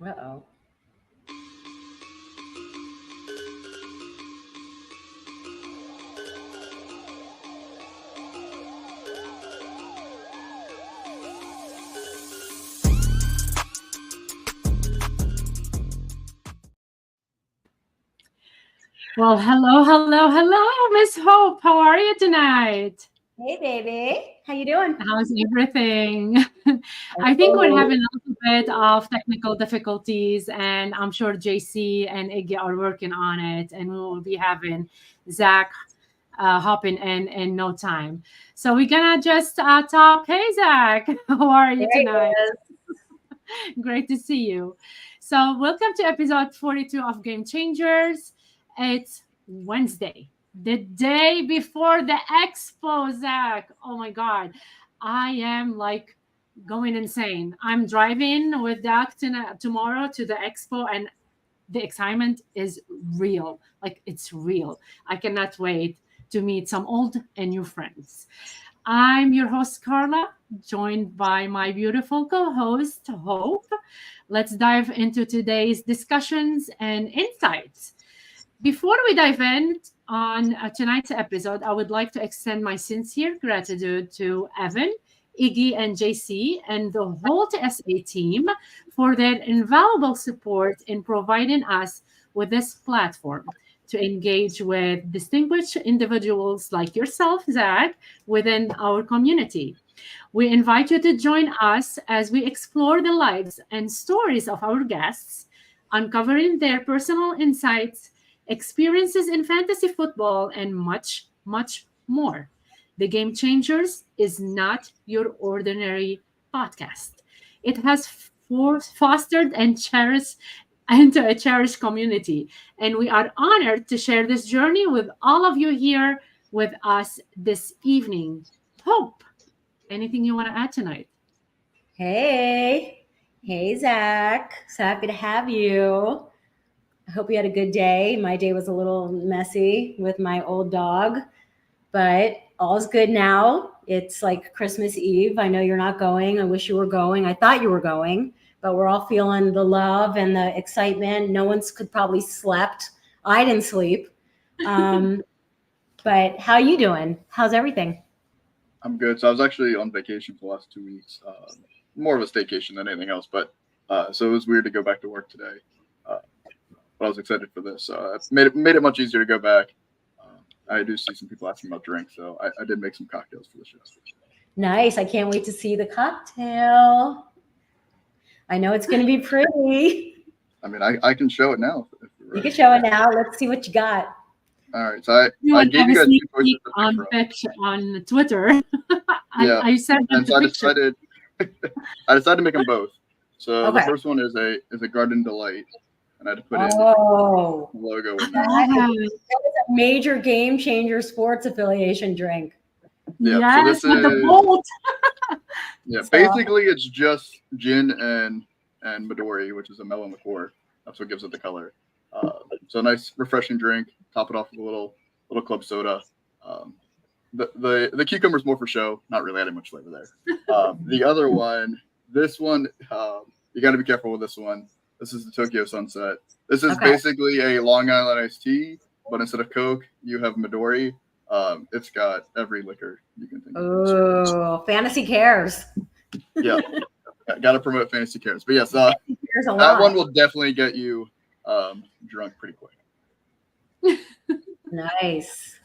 Uh-oh. Well, hello, Miss Hope. How are you tonight? Hey, baby. How you doing? How's everything? I think we're having a little bit of technical difficulties, and I'm sure JC and Iggy are working on it, and we will be having Zach hopping in no time. So we're gonna just talk. Hey, Zach, how are you There he tonight? is. Great to see you. So, welcome to episode 42 of Game Changers. It's Wednesday, the day before the expo, Zach. Oh my God. I am like going insane. I'm driving with Doc tomorrow to the expo, and the excitement is real. Like, it's real. I cannot wait to meet some old and new friends. I'm your host, Carla, joined by my beautiful co host, Hope. Let's dive into today's discussions and insights. Before we dive in on tonight's episode, I would like to extend my sincere gratitude to Evan, Iggy, and JC, and the whole TSA team for their invaluable support in providing us with this platform to engage with distinguished individuals like yourself, Zach, within our community. We invite you to join us as we explore the lives and stories of our guests, uncovering their personal insights, experiences in fantasy football, and much, much more. The Game Changers is not your ordinary podcast. It has fostered and cherished into a cherished community. And we are honored to share this journey with all of you here with us this evening. Hope, anything you want to add tonight? Hey. Hey, Zach. So happy to have you. I hope you had a good day. My day was a little messy with my old dog, but all's good now. It's like Christmas Eve. I know you're not going. I wish you were going. I thought you were going, but we're all feeling the love and the excitement. No one's could probably slept. I didn't sleep. But how you doing? How's everything? I'm good. So I was actually on vacation for the last 2 weeks, more of a staycation than anything else. But so it was weird to go back to work today. But I was excited for this. It made it much easier to go back. I do see some people asking about drinks, so I did make some cocktails for the show. Nice. I can't wait to see the cocktail. I know it's going to be pretty. I mean, I can show it now. If you're You ready. can show it now. Let's see what you got. All right. So You I want to gave have you a guys two sneak choices peek to pick on from. picture on Twitter. Yeah. I sent them And so the I picture. decided to make them both. So the Okay. first one is a Garden Delight, and I had to put in Oh, the logo in there. Ah, that is a major game changer sports affiliation drink. Yeah. yes, So with this the is bolt. yeah. So, Basically, it's just gin and Midori, which is a melon liqueur. That's what gives it the color. So a nice, refreshing drink. Top it off with a little club soda. Um, the cucumber's more for show, not really adding much flavor there. The other one, this one, you got to be careful with this one. This is the Tokyo Sunset. This is Okay. basically a Long Island iced tea, but instead of Coke, you have Midori. It's got every liquor you can think of. oh, Fantasy Cares. Yeah, got to promote Fantasy Cares. But yes, There's a that lot. one will definitely get you drunk pretty quick. Nice.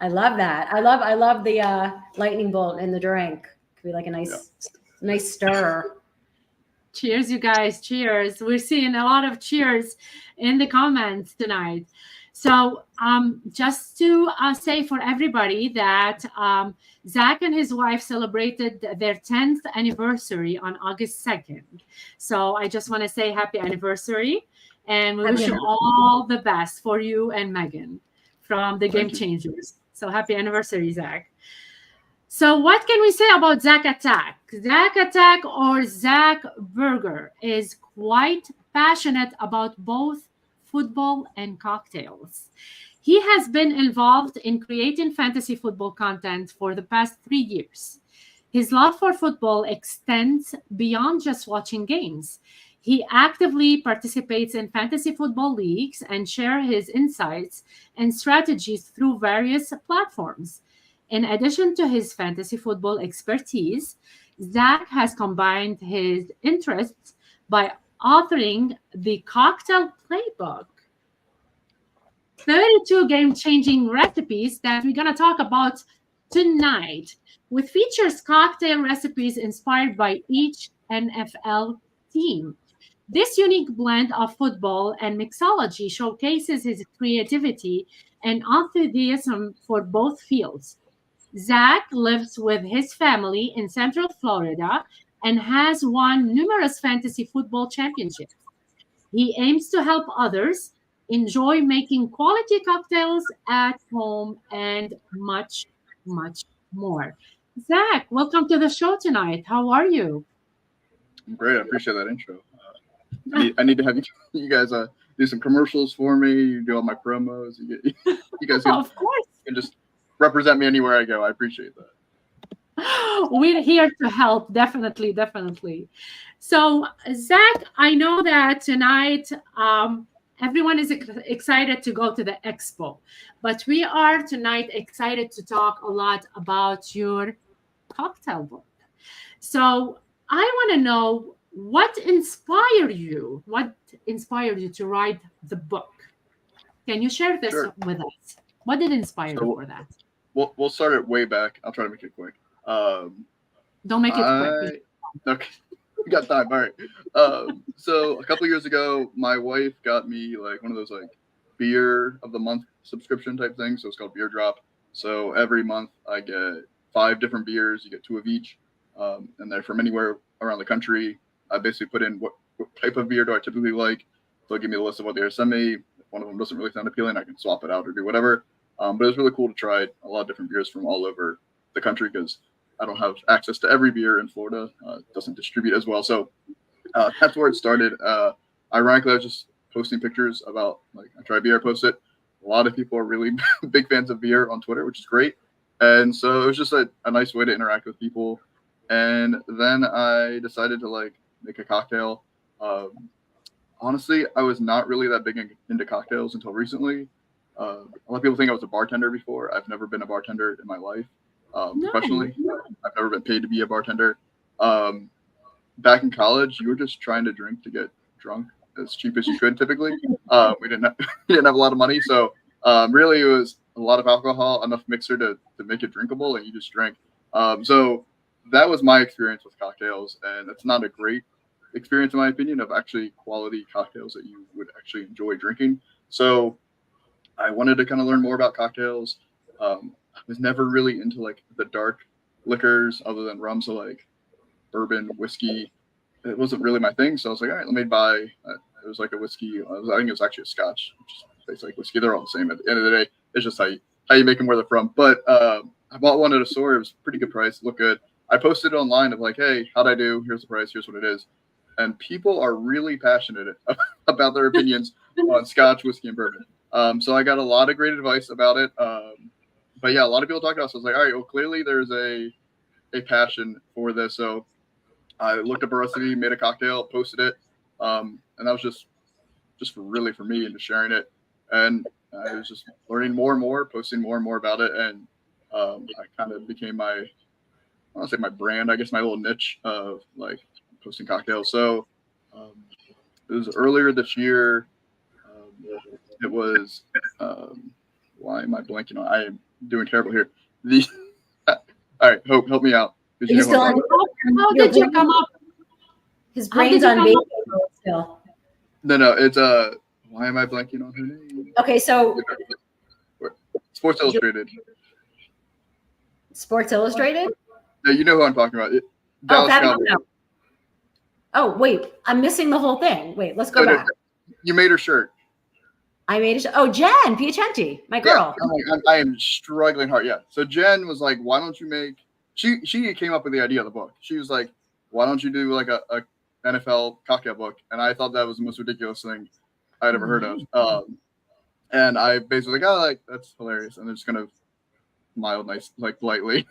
I love that. I love the lightning bolt in the drink. Could be like a nice stir. Cheers, you guys. Cheers. We're seeing a lot of cheers in the comments tonight. So, just to say for everybody that Zach and his wife celebrated their 10th anniversary on August 2nd. So, I just want to say happy anniversary. And we wish you all the best for you and Megan from the Game Thank you. Changers. So, happy anniversary, Zach. So what can we say about Zach Attack? Zach Attack or Zach Berger is quite passionate about both football and cocktails. He has been involved in creating fantasy football content for the past 3 years. His love for football extends beyond just watching games. He actively participates in fantasy football leagues and shares his insights and strategies through various platforms. In addition to his fantasy football expertise, Zach has combined his interests by authoring the Cocktail Playbook, 32 game-changing recipes that we're going to talk about tonight, with features cocktail recipes inspired by each NFL team. This unique blend of football and mixology showcases his creativity and enthusiasm for both fields. Zach lives with his family in Central Florida and has won numerous fantasy football championships. He aims to help others enjoy making quality cocktails at home and much, much more. Zach, welcome to the show tonight. How are you? I'm great. I appreciate that intro. I need to have you guys do some commercials for me. You do all my promos. You guys Of course. can just represent me anywhere I go. I appreciate that. We're here to help. Definitely, definitely. So, Zach, I know that tonight everyone is excited to go to the expo, but we are tonight excited to talk a lot about your cocktail book. So, I want to know what inspired you? What inspired you to write the book? Can you share this Sure. with us? What did inspire you for that? We'll start it way back. I'll try to make it quick. Don't make it quick. Okay, we got time. All right. So a couple years ago, my wife got me like one of those like beer of the month subscription type things. So it's called Beer Drop. So every month I get 5 different beers. You get 2 of each, and they're from anywhere around the country. I basically put in what type of beer do I typically like. They'll give me a list of what they send me. If one of them doesn't really sound appealing, I can swap it out or do whatever. But it was really cool to try a lot of different beers from all over the country because I don't have access to every beer in Florida. It doesn't distribute as well. So that's where it started. Ironically, I was just posting pictures about, like, I try beer, I post it. A lot of people are really big fans of beer on Twitter, which is great. And so it was just a nice way to interact with people. And then I decided to like make a cocktail. Honestly, I was not really that big into cocktails until recently. A lot of people think I was a bartender before. I've never been a bartender in my life. Professionally, I've never been paid to be a bartender. Back in college, you were just trying to drink to get drunk as cheap as you could. Typically, we didn't have a lot of money, so really it was a lot of alcohol, enough mixer to make it drinkable, and you just drank. So that was my experience with cocktails, and it's not a great experience in my opinion of actually quality cocktails that you would actually enjoy drinking. So I wanted to kind of learn more about cocktails. I was never really into like the dark liquors other than rum, so like bourbon, whiskey. It wasn't really my thing, so I was like, all right, let me buy. It was like a whiskey. I think it was actually a Scotch, which is basically like whiskey. They're all the same at the end of the day. It's just how you make them, where they're from. But I bought one at a store. It was a pretty good price. It looked good. I posted it online of like, hey, how'd I do? Here's the price. Here's what it is. And people are really passionate about their opinions on Scotch, whiskey, and bourbon. So I got a lot of great advice about it. But yeah, a lot of people talked about it. So I was like, all right, well, clearly there's a passion for this. So I looked up a recipe, made a cocktail, posted it. And that was just really for me and just sharing it. And I was just learning more and more, posting more and more about it. And I kind of became I want to say my brand, I guess my little niche of like posting cocktails. So it was earlier this year. It was why am I blanking on? I am doing terrible here. All right, Hope, help me out. Are you still on? How did you come up? His brain's on baby mode still. No, it's why am I blanking on her name? Okay, so Sports Illustrated. Sports Illustrated? No, you know who I'm talking about. Oh, oh, wait, I'm missing the whole thing. Wait, let's go back. You made her shirt. I made a shirt. Oh, Jen Piacenti, my girl. Yeah, I am struggling hard. Yeah. So Jen was like, why don't you make, she came up with the idea of the book. She was like, why don't you do like a NFL cocktail book? And I thought that was the most ridiculous thing I'd ever heard of. And I basically like, oh, like, that's hilarious. And they're just kind of mild, nice, like politely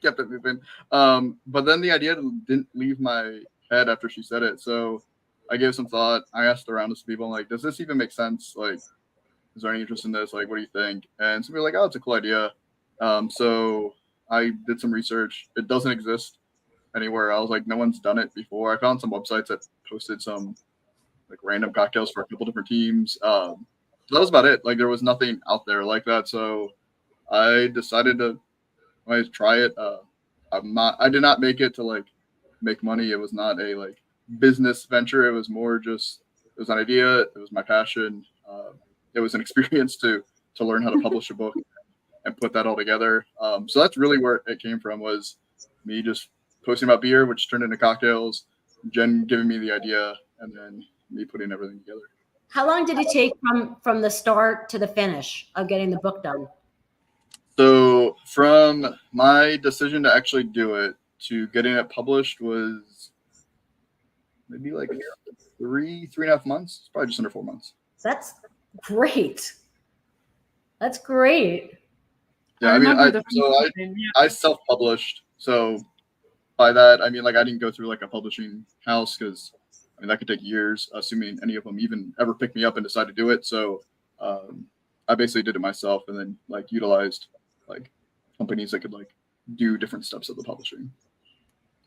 kept it moving. But then the idea didn't leave my head after she said it. So I gave some thought. I asked around to some people, I'm like, does this even make sense? Like, is there any interest in this? Like, what do you think? And some people were like, oh, it's a cool idea. So I did some research. It doesn't exist anywhere else. Like, no one's done it before. I found some websites that posted some like random cocktails for a couple different teams. So that was about it. Like, there was nothing out there like that. So I decided to try it. I did not make it to like make money. It was not a like business venture. It was more just, it was an idea. It was my passion. It was an experience to learn how to publish a book and put that all together. So that's really where it came from, was me just posting about beer, which turned into cocktails, Jen giving me the idea, and then me putting everything together. How long did it take from the start to the finish of getting the book done? So from my decision to actually do it to getting it published was maybe like 3.5 months. It's probably just under 4 months. That's great. That's great. Yeah, I self-published. So by that, I mean, like, I didn't go through like a publishing house, because I mean, that could take years, assuming any of them even ever pick me up and decide to do it. So I basically did it myself, and then like utilized like companies that could like do different steps of the publishing.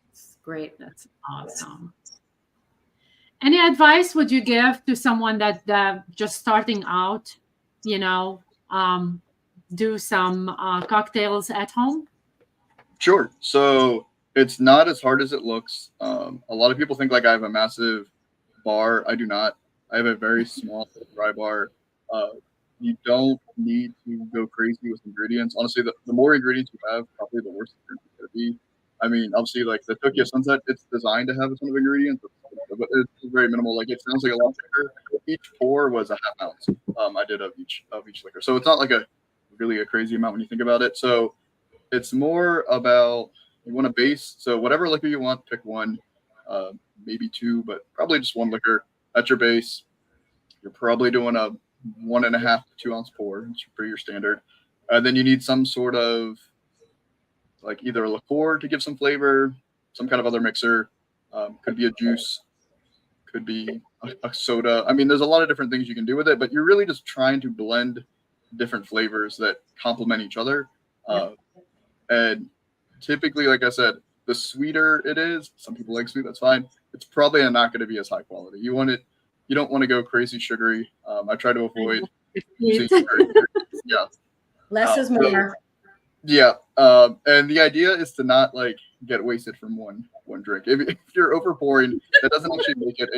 That's great. That's awesome. Any advice would you give to someone that just starting out, you know, do some cocktails at home? Sure. So it's not as hard as it looks. A lot of people think like I have a massive bar. I do not. I have a very small dry bar. You don't need to go crazy with ingredients. Honestly, the more ingredients you have, probably the worse it's going to be. I mean, obviously, like the Tokyo Sunset, it's designed to have a ton of ingredients, but it's very minimal. Like, it sounds like a lot liquor. Each pour was a half ounce. I did of each liquor, so it's not like a crazy amount when you think about it. So it's more about, you want a base. So whatever liquor you want, pick one, maybe two, but probably just one liquor. That's your base. You're probably doing a 1.5 to 2 ounce pour. It's pretty your standard. Then you need some sort of like either a liqueur to give some flavor, some kind of other mixer. Could be a juice, could be a soda. I mean, there's a lot of different things you can do with it, but you're really just trying to blend different flavors that complement each other. And typically, like I said, the sweeter it is, some people like sweet, that's fine. It's probably not going to be as high quality. You don't want to go crazy sugary. I try to avoid using sugar. Yeah. Less is more. Yeah. And the idea is to not like get wasted from one drink. If you're over pouring, that doesn't actually make it.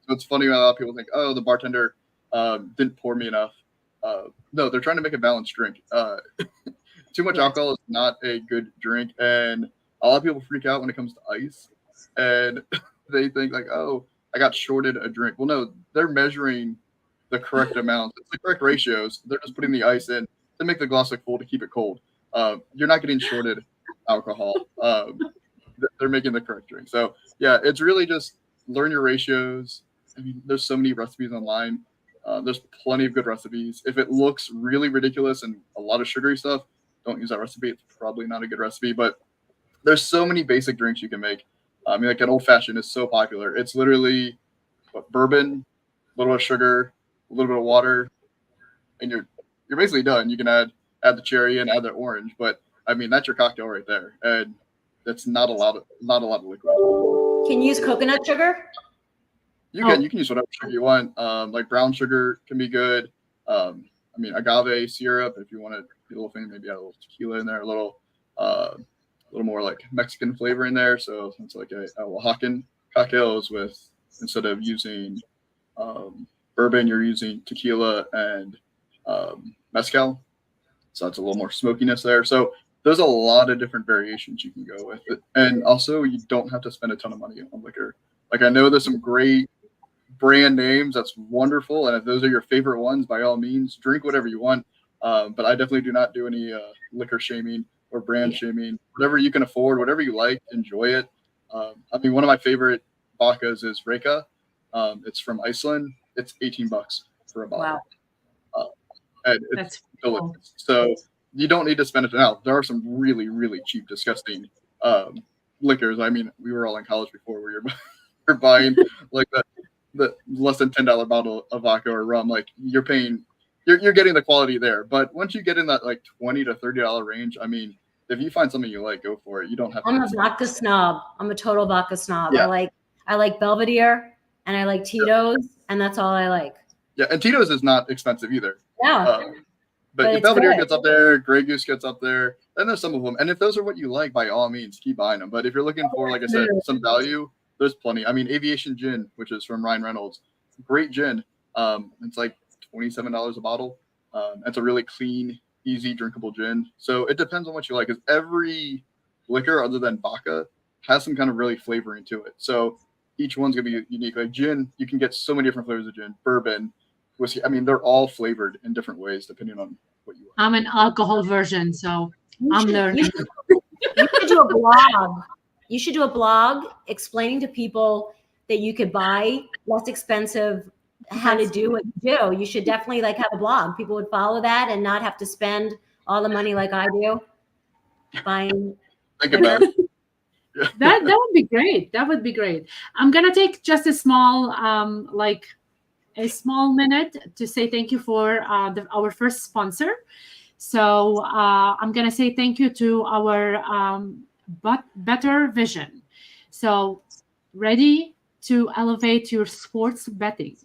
So it's funny when a lot of people think, oh, the bartender didn't pour me enough. No, they're trying to make a balanced drink. Too much alcohol is not a good drink, and a lot of people freak out when it comes to ice, and they think like, oh, I got shorted a drink. Well, no, they're measuring the correct amount. It's the correct ratios. They're just putting the ice in to make the glass look full to keep it cold. You're not getting shorted alcohol. They're making the correct drink. So yeah, it's really just learn your ratios. I mean, there's so many recipes online. There's plenty of good recipes. If it looks really ridiculous and a lot of sugary stuff, don't use that recipe. It's probably not a good recipe, but there's so many basic drinks you can make. I mean, like an old fashioned is so popular. It's literally bourbon, a little bit of sugar, a little bit of water, and you're basically done. You can add the cherry and add the orange, but I mean, that's your cocktail right there, and that's not a lot of liquid. Can you use coconut sugar? You can use whatever sugar you want. Like brown sugar can be good. I mean, agave syrup, if you want to be a little thing, maybe add a little tequila in there, a little more like Mexican flavor in there. So it's like a Oaxacan cocktails with, instead of using bourbon, you're using tequila and mezcal. So it's a little more smokiness there. So there's a lot of different variations you can go with it. And also, you don't have to spend a ton of money on liquor. Like, I know there's some great brand names. That's wonderful. And if those are your favorite ones, by all means, drink whatever you want. But I definitely do not do any liquor shaming or brand shaming. Whatever you can afford, whatever you like, enjoy it. I mean, one of my favorite vodkas is Reka. It's from Iceland. It's $18 for a bottle. Wow. And it's delicious. Cool. So you don't need to spend it now. There are some really, really cheap, disgusting liquors. I mean, we were all in college before where you're buying like the the less than $10 bottle of vodka or rum, like you're getting the quality there. But once you get in that like $20 to $30 range, I mean, if you find something you like, go for it. You don't have to. I'm a vodka snob. I'm a total vodka snob. Yeah. I like Belvedere and I like Tito's, and that's all I like. Yeah, and Tito's is not expensive either. Yeah. But Belvedere gets up there, Grey Goose gets up there, then there's some of them. And if those are what you like, by all means, keep buying them. But if you're looking for, like I said, some value, there's plenty. I mean, Aviation Gin, which is from Ryan Reynolds, great gin. It's like $27 a bottle. It's a really clean, easy, drinkable gin. So it depends on what you like, because every liquor other than vodka has some kind of really flavoring to it. So each one's going to be unique. Like gin, you can get so many different flavors of gin. Bourbon, whiskey. I mean, they're all flavored in different ways depending on what you want. I'm an alcohol version, so I'm learning. You should do a blog. You should do a blog explaining to people that you could buy less expensive, how to do what you do. You should definitely like have a blog. People would follow that and not have to spend all the money like I do buying. Think about it. Yeah. That would be great. That would be great. I'm gonna take just a small minute to say thank you for our first sponsor. So I'm gonna say thank you to our Better Vision. So ready to elevate your sports betting?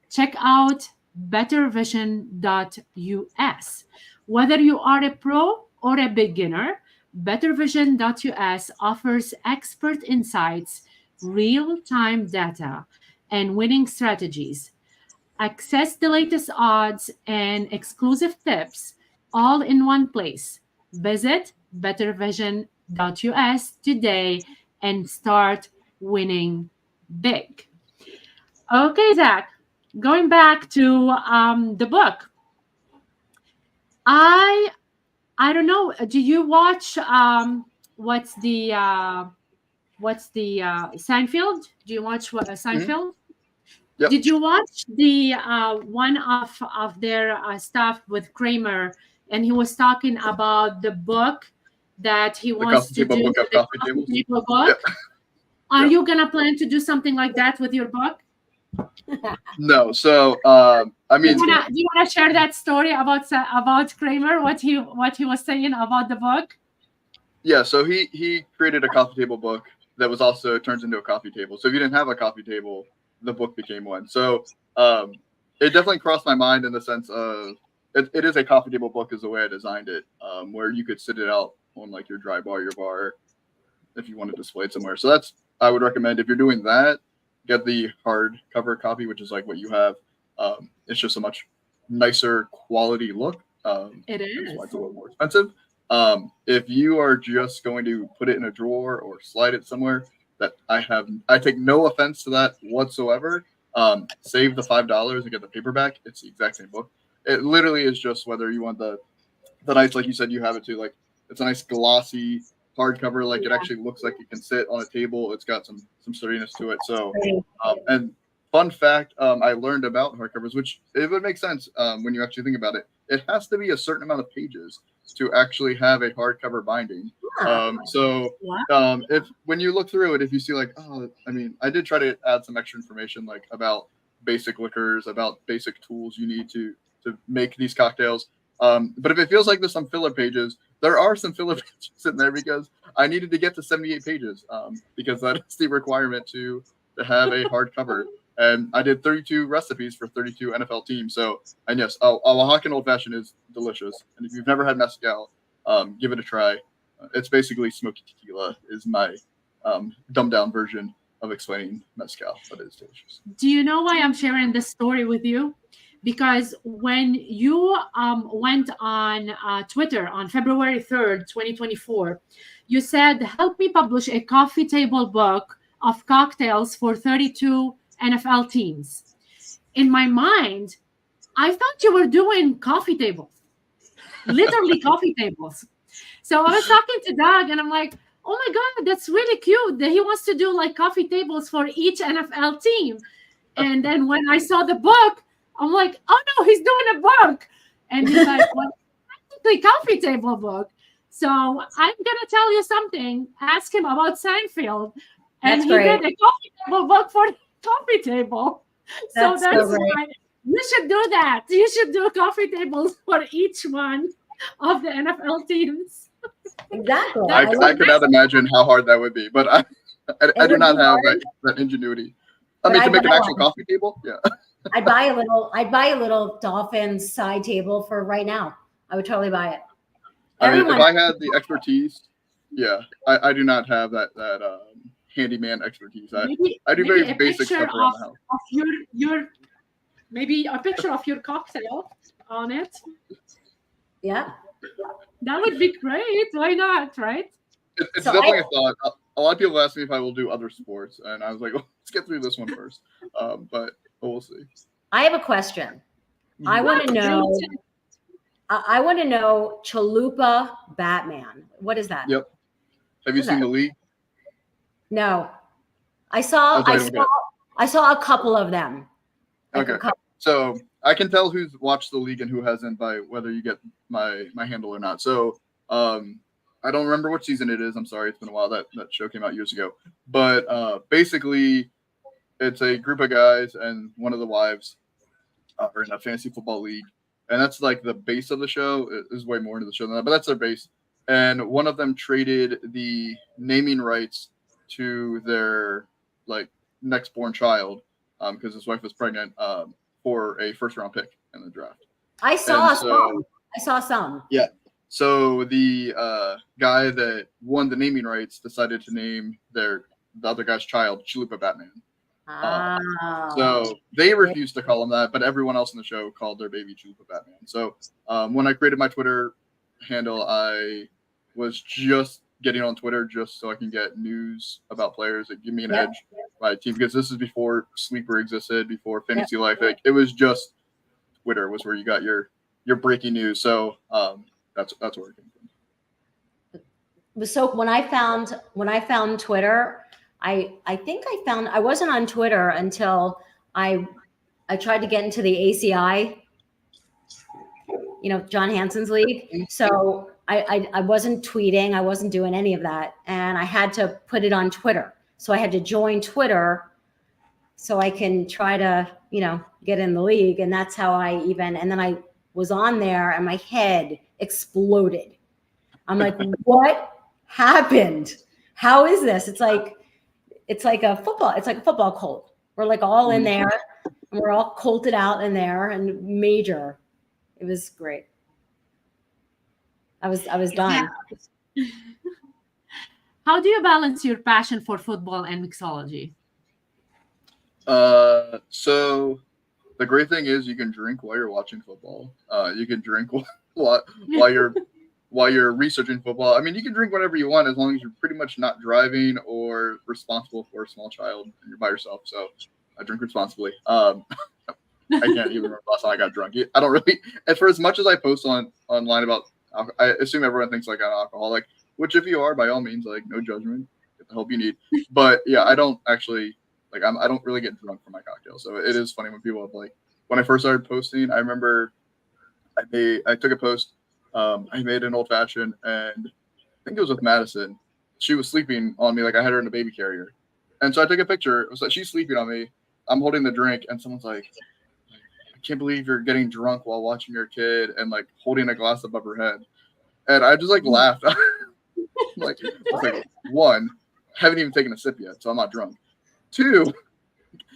Check out bettervision.us. Whether you are a pro or a beginner, bettervision.us offers expert insights, real-time data, and winning strategies. Access the latest odds and exclusive tips all in one place. Visit bettervision.us today and start winning big. Okay, Zach, going back to the book. I don't know. Do you watch what's the Seinfeld? Do you watch Seinfeld? Mm-hmm. Yep. Did you watch the one of their stuff with Kramer, and he was talking about the book that he wants to do, the coffee table book? Yep. Are you gonna plan to do something like that with your book? No. So I mean, do you wanna share that story about Kramer? What he was saying about the book? Yeah. So he created a coffee table book that was also turns into a coffee table. So if you didn't have a coffee table, the book became one. So it definitely crossed my mind in the sense of it is a coffee table book is the way I designed it, where you could sit it out on like your dry bar, your bar, if you want to display it somewhere. So that's, I would recommend if you're doing that, get the hardcover copy, which is like what you have. It's just a much nicer quality look. It is. That's why it's a little more expensive. If you are just going to put it in a drawer or slide it somewhere, that I take no offense to that whatsoever. Save the $5 and get the paperback. It's the exact same book. It literally is just whether you want the nice, like you said, you have it too. Like it's a nice glossy hardcover. Like it actually looks like it can sit on a table. It's got some sturdiness to it. So, and fun fact, I learned about hardcovers, which it would make sense when you actually think about it. It has to be a certain amount of pages to actually have a hardcover binding. If when you look through it, if you see like, I mean, I did try to add some extra information like about basic liquors, about basic tools you need to make these cocktails. But if it feels like there's some filler pages, there are some filler pages in there because I needed to get to 78 pages because that is the requirement to have a hardcover. And I did 32 recipes for 32 NFL teams. So, and yes, a Oaxacan Old Fashioned is delicious. And if you've never had mezcal, give it a try. It's basically smoky tequila is my dumbed down version of explaining mezcal, but it is delicious. Do you know why I'm sharing this story with you? Because when you went on Twitter on February 3rd, 2024, you said, help me publish a coffee table book of cocktails for 32 NFL teams. In my mind, I thought you were doing coffee tables, literally coffee tables. So I was talking to Doug and I'm like, oh my God, that's really cute that he wants to do like coffee tables for each NFL team. And then when I saw the book, I'm like, oh no, he's doing a book. And he's like, well, the coffee table book. So I'm going to tell you something. Ask him about Seinfeld. And he did a coffee table book for the coffee table. So That's that's so great. why you should do that. You should do coffee tables for each one of the NFL teams. Exactly. I, That's I cannot imagine how hard that would be, but I It do would not be have hard, that ingenuity. I but mean, to I'd make buy an actual one. coffee table, yeah. I'd buy a little Dolphins side table for right now. I would totally buy it. I mean, Everyone, if I had the expertise, yeah, I do not have that handyman expertise. I maybe do maybe very a basic picture stuff around the house. of your maybe a picture of your cocktail on it. yeah. That would be great. Why not, right? It's So definitely a thought. A lot of people ask me if I will do other sports, and I was like, well, let's get through this one first. But we'll see. I have a question. I Mhm. want to know. Great. I want to know Chalupa Batman. What is that? Yep. Have you What's seen that? the league? No, I saw. That's why I don't get it. I saw a couple of them. Like a Okay. couple. So I can tell who's watched the league and who hasn't by whether you get my handle or not. So I don't remember what season it is. I'm sorry, it's been a while. That show came out years ago. But basically, it's a group of guys and one of the wives are in a fantasy football league, and that's like the base of the show. It is way more into the show than that, but that's their base. And one of them traded the naming rights to their like next born child because his wife was pregnant for a first round pick in the draft. I saw And some. I saw some. Yeah. So the guy that won the naming rights decided to name the other guy's child Chalupa Batman. Oh. So they refused to call him that, but everyone else in the show called their baby Chalupa Batman. So when I created my Twitter handle, I was just getting on Twitter just so I can get news about players that give me an edge by team, because this is before Sleeper existed, before Fantasy Life. It was just Twitter was where you got your breaking news. So that's where it came from. So when I found Twitter, I think I wasn't on Twitter until I tried to get into the ACI, John Hansen's league. So I wasn't tweeting, I wasn't doing any of that, and I had to put it on Twitter. So I had to join Twitter so I can try to get in the league, and that's how and then I was on there and my head exploded. I'm like, what happened? How is this? It's like a football colt. We're like all in there, and we're all colted out in there, and major. It was great. I was done. How do you balance your passion for football and mixology? So the great thing is you can drink while you're watching football. You can drink while you're researching football. I mean, you can drink whatever you want as long as you're pretty much not driving or responsible for a small child and you're by yourself. So I drink responsibly. I can't even remember last time I got drunk. I don't really, for as much as I post online about, I assume everyone thinks like I'm an alcoholic, which if you are, by all means, like no judgment, get the help you need. But yeah, I don't actually, I don't really get drunk from my cocktails. So it is funny when people have when I first started posting, I remember I took a post. I made an old fashioned, and I think it was with Madison. She was sleeping on me, like I had her in a baby carrier. And so I took a picture. It was like she's sleeping on me. I'm holding the drink, and someone's like, I can't believe you're getting drunk while watching your kid and holding a glass above her head. And I just laughed. One, haven't even taken a sip yet, so I'm not drunk. Two,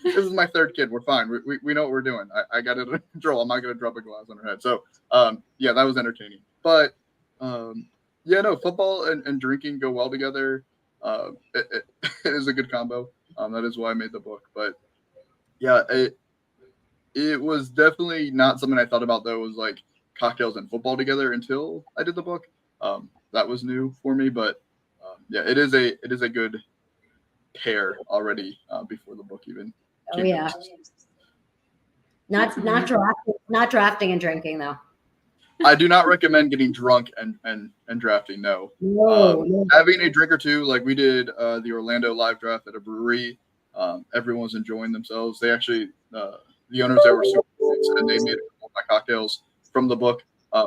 this is my third kid. We're fine. We know what we're doing. I got it under control. I'm not going to drop a glass on her head. So, yeah, that was entertaining. But, football and drinking go well together. It is a good combo. That is why I made the book. But, yeah, it was definitely not something I thought about, though, was cocktails and football together until I did the book. That was new for me. But, yeah, it is a good pair already before the book even. Oh yeah. Not drafting and drinking though. I do not recommend getting drunk and drafting. No. No. Having a drink or two, like we did the Orlando live draft at a brewery. Everyone was enjoying themselves. They actually the owners there were super nice, and they made a couple of my cocktails from the book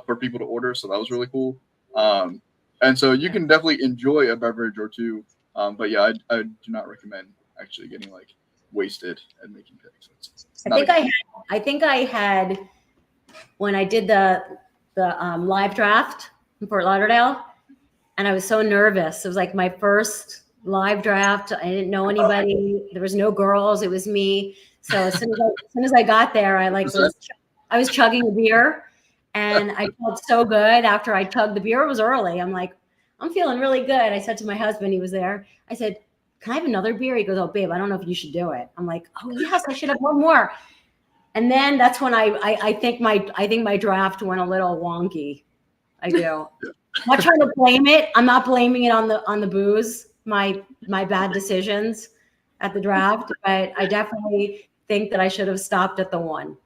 for people to order. So that was really cool. And so you can definitely enjoy a beverage or two. But yeah, I do not recommend actually getting wasted at making picks. It's I not a think good- I think I had when I did the live draft in Fort Lauderdale, and I was so nervous. It was like my first live draft. I didn't know anybody. There was no girls. It was me. So as soon as I got there, I was chugging a beer, and I felt so good after I chugged the beer. It was early. I'm like, I'm feeling really good. I said to my husband, he was there. I said, can I have another beer? He goes, oh, babe, I don't know if you should do it. I'm like, oh, yes, I should have one more. And then that's when I think my draft went a little wonky. I do. I'm not trying to blame it. I'm not blaming it on the booze, my bad decisions at the draft, but I definitely think that I should have stopped at the one.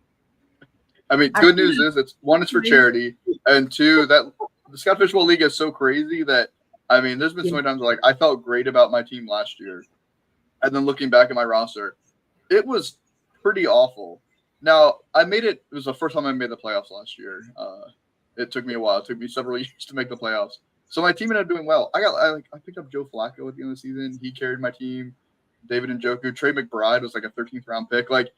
I mean, good news is it's for charity, and two, that the Scott Fishbowl League is so crazy that I mean, there's been so many times where, like, I felt great about my team last year, and then looking back at my roster, it was pretty awful. Now, it was the first time I made the playoffs last year. It took me a while. It took me several years to make the playoffs. So my team ended up doing well. I picked up Joe Flacco at the end of the season. He carried my team. David Njoku. Trey McBride was like a 13th round pick. Like,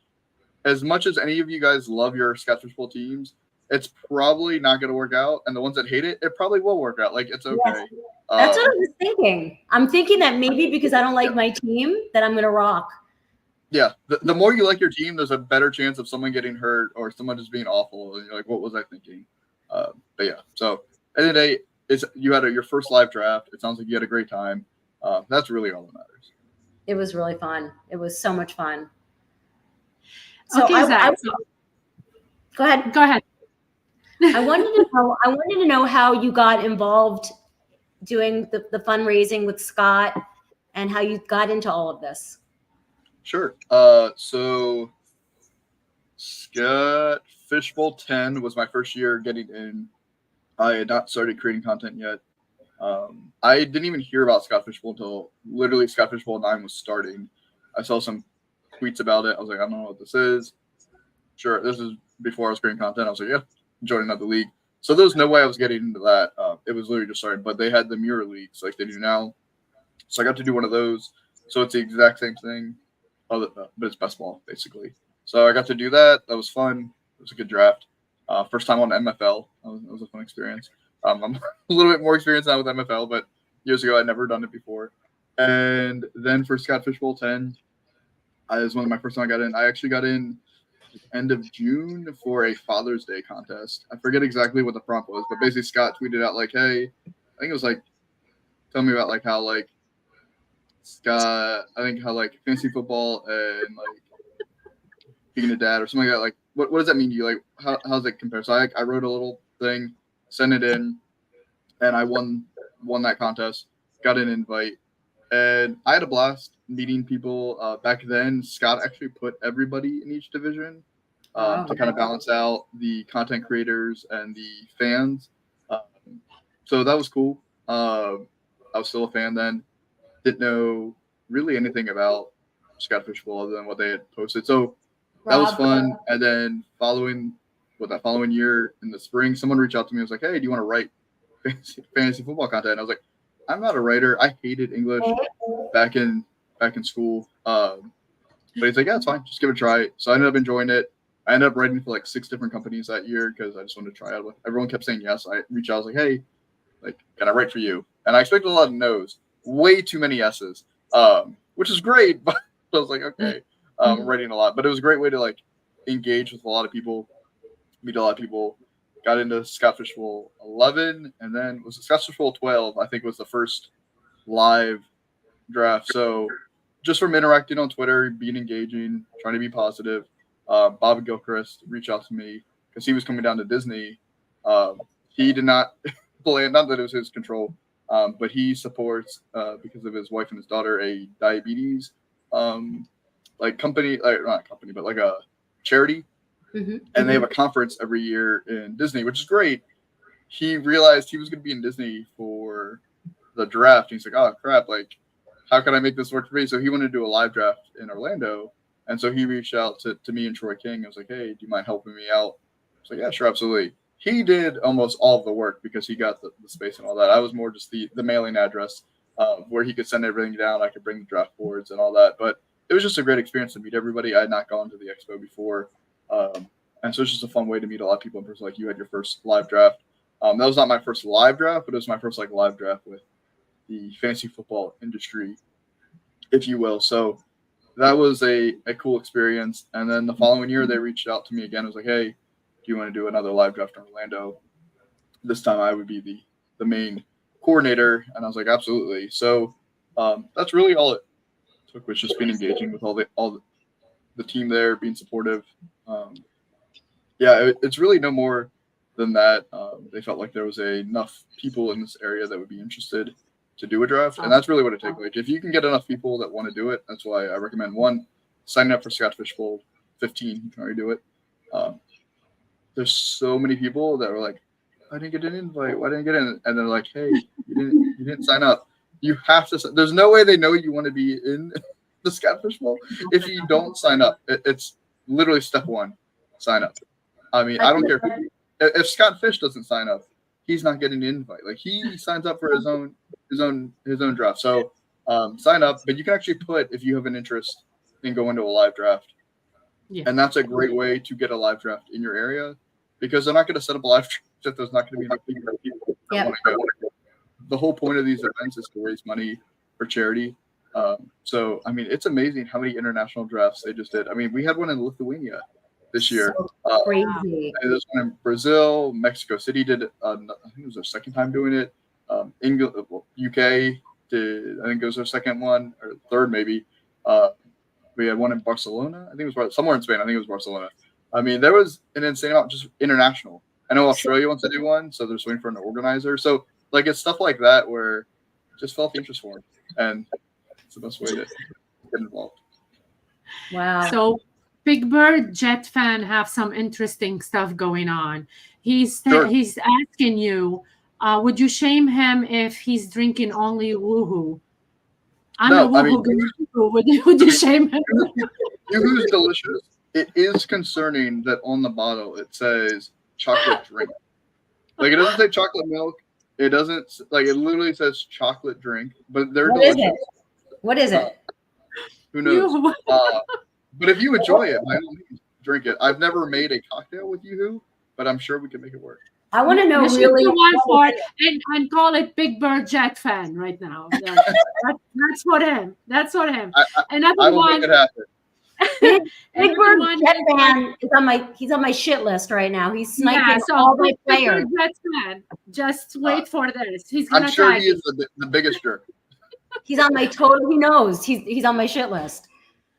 as much as any of you guys love your Scott Fishbowl teams, it's probably not going to work out. And the ones that hate it, it probably will work out. Like, it's okay. Yes. That's what I was thinking. I'm thinking that maybe because I don't like my team, that I'm going to rock. Yeah, the more you like your team, there's a better chance of someone getting hurt or someone just being awful. And you're like, what was I thinking? But yeah, so at the end of the day, you had your first live draft. It sounds like you had a great time. That's really all that matters. It was really fun. It was so much fun. So Okay, Zach. Go ahead. Go ahead. I wanted to know how you got involved doing the fundraising with Scott and how you got into all of this. Sure. So Scott Fishbowl 10 was my first year getting in. I had not started creating content yet. I didn't even hear about Scott Fishbowl until literally Scott Fishbowl 9 was starting. I saw some tweets about it. I was like, I don't know what this is. Sure, this is before I was creating content. I was like, yeah, joining up the league. So there was no way I was getting into that. It was literally just starting. But they had the mirror leagues like they do now. So I got to do one of those. So it's the exact same thing. But it's best ball, basically. So I got to do that. That was fun. It was a good draft. First time on MFL. That was a fun experience. I'm a little bit more experienced now with MFL, but years ago I'd never done it before. And then for Scott Fishbowl 10, it was one of my first time I got in. I actually got in end of June for a Father's Day contest. I forget exactly what the prompt was, but basically Scott tweeted out like, hey, I think it was like, tell me about like how like Scott, I think how like fantasy football and like being a dad or something like that. Like, what does that mean to you? Like, how's it compare? So I wrote a little thing, sent it in, and I won that contest, got an invite, and I had a blast meeting people. Back then, Scott actually put everybody in each division to kind of balance out the content creators and the fans. So that was cool. I was still a fan then. Didn't know really anything about Scott Fishbowl other than what they had posted. So that was fun. And then following year in the spring, someone reached out to me and was like, hey, do you want to write fantasy football content? And I was like, I'm not a writer. I hated English back in school. But he's like, yeah, it's fine. Just give it a try. So I ended up enjoying it. I ended up writing for like 6 different companies that year because I just wanted to try out. Everyone kept saying yes. I reached out. I was like, hey, like, can I write for you? And I expected a lot of no's. Way too many S's, which is great. But I was like, okay, I'm writing a lot. But it was a great way to like engage with a lot of people, meet a lot of people. Got into Scott Fishbowl 11, and then was Scott Fishbowl 12. I think was the first live draft. So just from interacting on Twitter, being engaging, trying to be positive. Bob Gilchrist reached out to me because he was coming down to Disney. He did not plan, not that it was his control. But he supports, because of his wife and his daughter, a diabetes like company, like not company, but like a charity. Mm-hmm. And they have a conference every year in Disney, which is great. He realized he was going to be in Disney for the draft. He's like, oh, crap, like, how can I make this work for me? So he wanted to do a live draft in Orlando. And so he reached out to me and Troy King. I was like, hey, do you mind helping me out? I was like, yeah, sure, absolutely. He did almost all of the work because he got the space and all that. I was more just the mailing address where he could send everything down. I could bring the draft boards and all that. But it was just a great experience to meet everybody. I had not gone to the expo before. And so it's just a fun way to meet a lot of people in person. Like you had your first live draft. That was not my first live draft, but it was my first like live draft with the fantasy football industry, if you will. So that was a cool experience. And then the following year, they reached out to me again. It was like, hey, do you want to do another live draft in Orlando? This time I would be the main coordinator. And I was like, absolutely. So that's really all it took, was just being engaging with all the team there, being supportive. It's really no more than that. They felt like there was enough people in this area that would be interested to do a draft, and that's really what it takes. Like if you can get enough people that want to do it, that's why I recommend one, signing up for Scott Fishbowl 15. You can already do it. There's so many people that were like, I didn't get an invite. Why didn't I get in? And they're like, hey, you didn't sign up. You have to. There's no way they know you want to be in the Scott Fishbowl if you don't sign up. It's literally step one, sign up. I mean, I don't care if Scott Fish doesn't sign up, he's not getting an invite. Like he signs up for his own draft. So sign up, but you can actually put if you have an interest in going to a live draft. Yeah. And that's a great way to get a live draft in your area because they're not going to set up a live draft if there's not going to be enough people that want to go. The whole point of these events is to raise money for charity. So I mean, it's amazing how many international drafts they just did. I mean, we had one in Lithuania this year. So crazy. There's one in Brazil. Mexico City did it. I think it was their second time doing it. England, UK did. I think it was their second one or third maybe. We had one in Barcelona. I think it was somewhere in Spain. I think it was Barcelona. I mean, there was an insane amount just international. I know Australia wants to do one, so they're just waiting for an organizer. So like it's stuff like that where just felt interest for them, and it's the best way to get involved. Wow. So Big Bird Jet fan have some interesting stuff going on. He's asking you, would you shame him if he's drinking only woohoo? I'm a woohoo guy. Would you shame him? Woohoo's delicious. It is concerning that on the bottle it says chocolate drink. Like it doesn't say chocolate milk. It doesn't like it literally says chocolate drink, but they're delicious. What is it? Who knows? But if you enjoy it, by all means, drink it. I've never made a cocktail with Yoo-hoo, but I'm sure we can make it work. I want to know really and call it Big Bird Jet fan right now. That's for him. That's for him. I will make it happen. Big Bird Jet fan is he's on my shit list right now. He's sniping all my players. Big Bird Jet fan. Just wait for this. He's gonna I'm sure he is the biggest jerk. He's on my total. He knows he's on my shit list.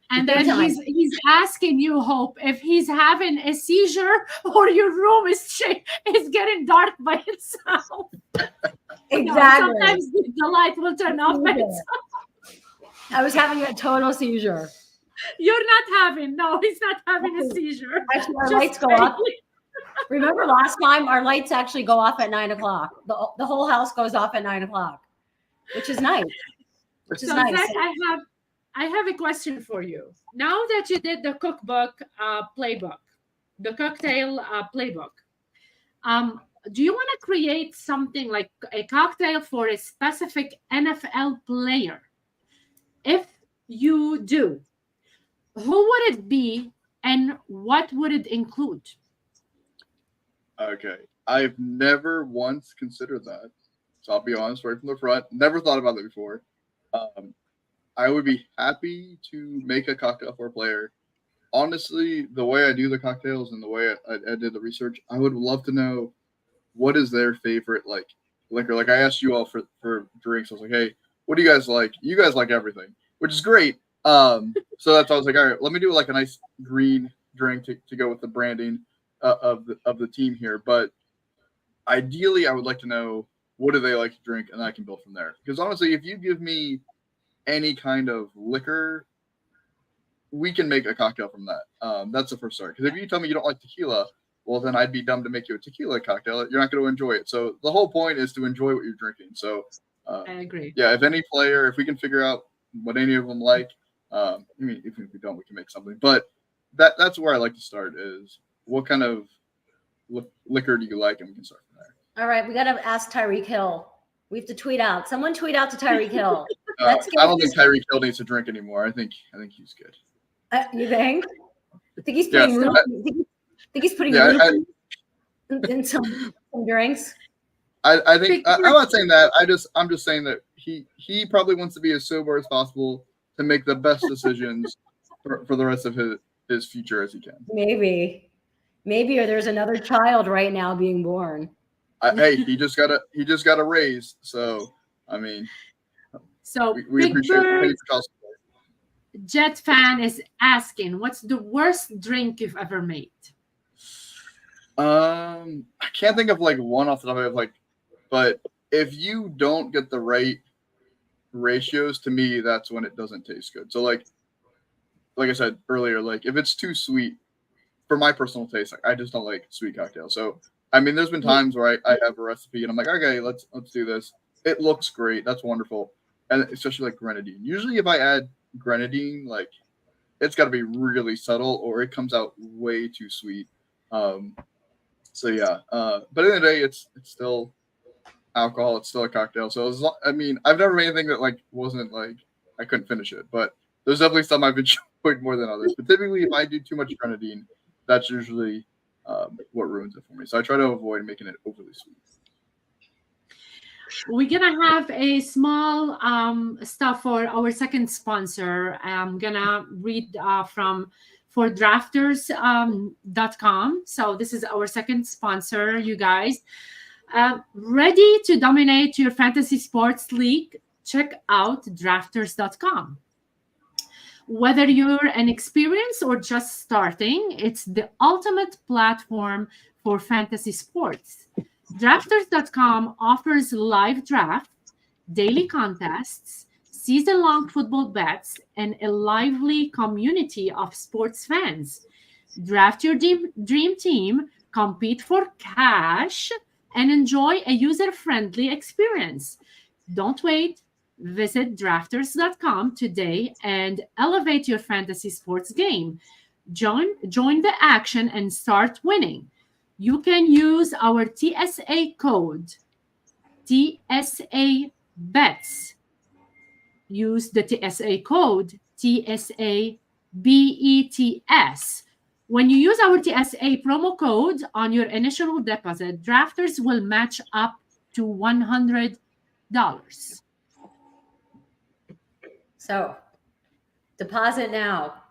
And then he's asking you, Hope, if he's having a seizure or your room is getting dark by itself. Exactly. Sometimes the light will turn off by itself. I was having a total seizure. You're not having. No, he's not having a seizure. Actually, our lights go off. Remember last time our lights actually go off at 9:00. The whole house goes off at 9:00, which is nice. Zach, I have a question for you. Now that you did the cookbook playbook, the cocktail playbook, do you want to create something like a cocktail for a specific NFL player? If you do, who would it be and what would it include? Okay. I've never once considered that. So I'll be honest right from the front. Never thought about it before. I would be happy to make a cocktail for a player. Honestly, the way I do the cocktails and the way I did the research, I would love to know what is their favorite like liquor. Like I asked you all for drinks. I was like, hey, what do you guys like? You guys like everything, which is great. So that's why I was like, all right, let me do like a nice green drink to go with the branding of the team here. But ideally, I would like to know what do they like to drink, and I can build from there. Because honestly, if you give me any kind of liquor, we can make a cocktail from that. That's the first start. Because if you tell me you don't like tequila, well, then I'd be dumb to make you a tequila cocktail. You're not going to enjoy it. So the whole point is to enjoy what you're drinking. So I agree. Yeah, if any player, if we can figure out what any of them like, I mean, even if we don't, we can make something. But that's where I like to start is what kind of liquor do you like, and we can start from there. All right, we got to ask Tyreek Hill. We have to tweet out. Someone tweet out to Tyreek Hill. Let's get I don't this. think Tyreek Hill needs to drink anymore. I think he's good. You think? I think he's Yeah, putting room. Think he's putting room in some drinks. I think I'm not saying that. I'm just saying that he probably wants to be as sober as possible to make the best decisions for the rest of his future as he can. Maybe, or there's another child right now being born. Hey, he just got a raise. So I mean, So we Big appreciate Bird it. Jet fan is asking, what's the worst drink you've ever made? I can't think of like one off the top of my head, but if you don't get the right ratios, to me, that's when it doesn't taste good. So like I said earlier, like if it's too sweet, for my personal taste, like I just don't like sweet cocktails. So I mean, there's been times where I have a recipe and I'm like, okay, let's do this. It looks great. That's wonderful. And especially like grenadine. Usually if I add grenadine, like it's got to be really subtle or it comes out way too sweet. So yeah, but in the day, it's still alcohol. It's still a cocktail. So I mean, I've never made anything that like wasn't like I couldn't finish it. But there's definitely some I've enjoyed more than others. But typically, if I do too much grenadine, that's usually what ruins it for me. So I try to avoid making it overly sweet. We're gonna have a small stuff for our second sponsor. I'm gonna read from for drafters.com. So this is our second sponsor, you guys. Ready to dominate your fantasy sports league? Check out drafters.com. Whether you're an experienced or just starting, it's the ultimate platform for fantasy sports. Drafters.com offers live draft, daily contests, season-long football bets, and a lively community of sports fans. Draft your dream team, compete for cash, and enjoy a user-friendly experience. Don't wait. Visit drafters.com today and elevate your fantasy sports game. Join the action and start winning. You can use our TSA code, TSA BETS. Use the TSA code, TSA BETS. When you use our TSA promo code on your initial deposit, Drafters will match up to $100. So, deposit now.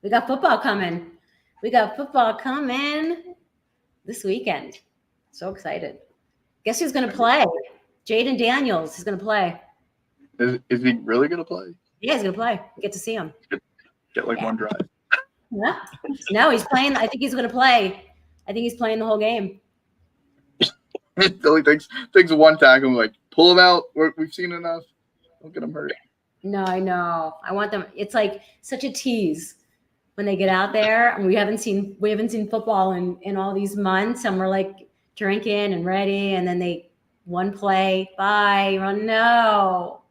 We got football coming. This weekend. So excited. Guess who's going to play? Jaden Daniels is going to play. Is he really going to play? Yeah, he's going to play. Get to see him. Get like one drive. Yeah. No, he's playing. I think he's going to play. I think he's playing the whole game. It only takes one tackle. Like, pull him out. We've seen enough. Don't get him hurt. No, I know. I want them. It's like such a tease when they get out there. And we haven't seen football in all these months, and we're like drinking and ready, and then they one play, bye, run. No.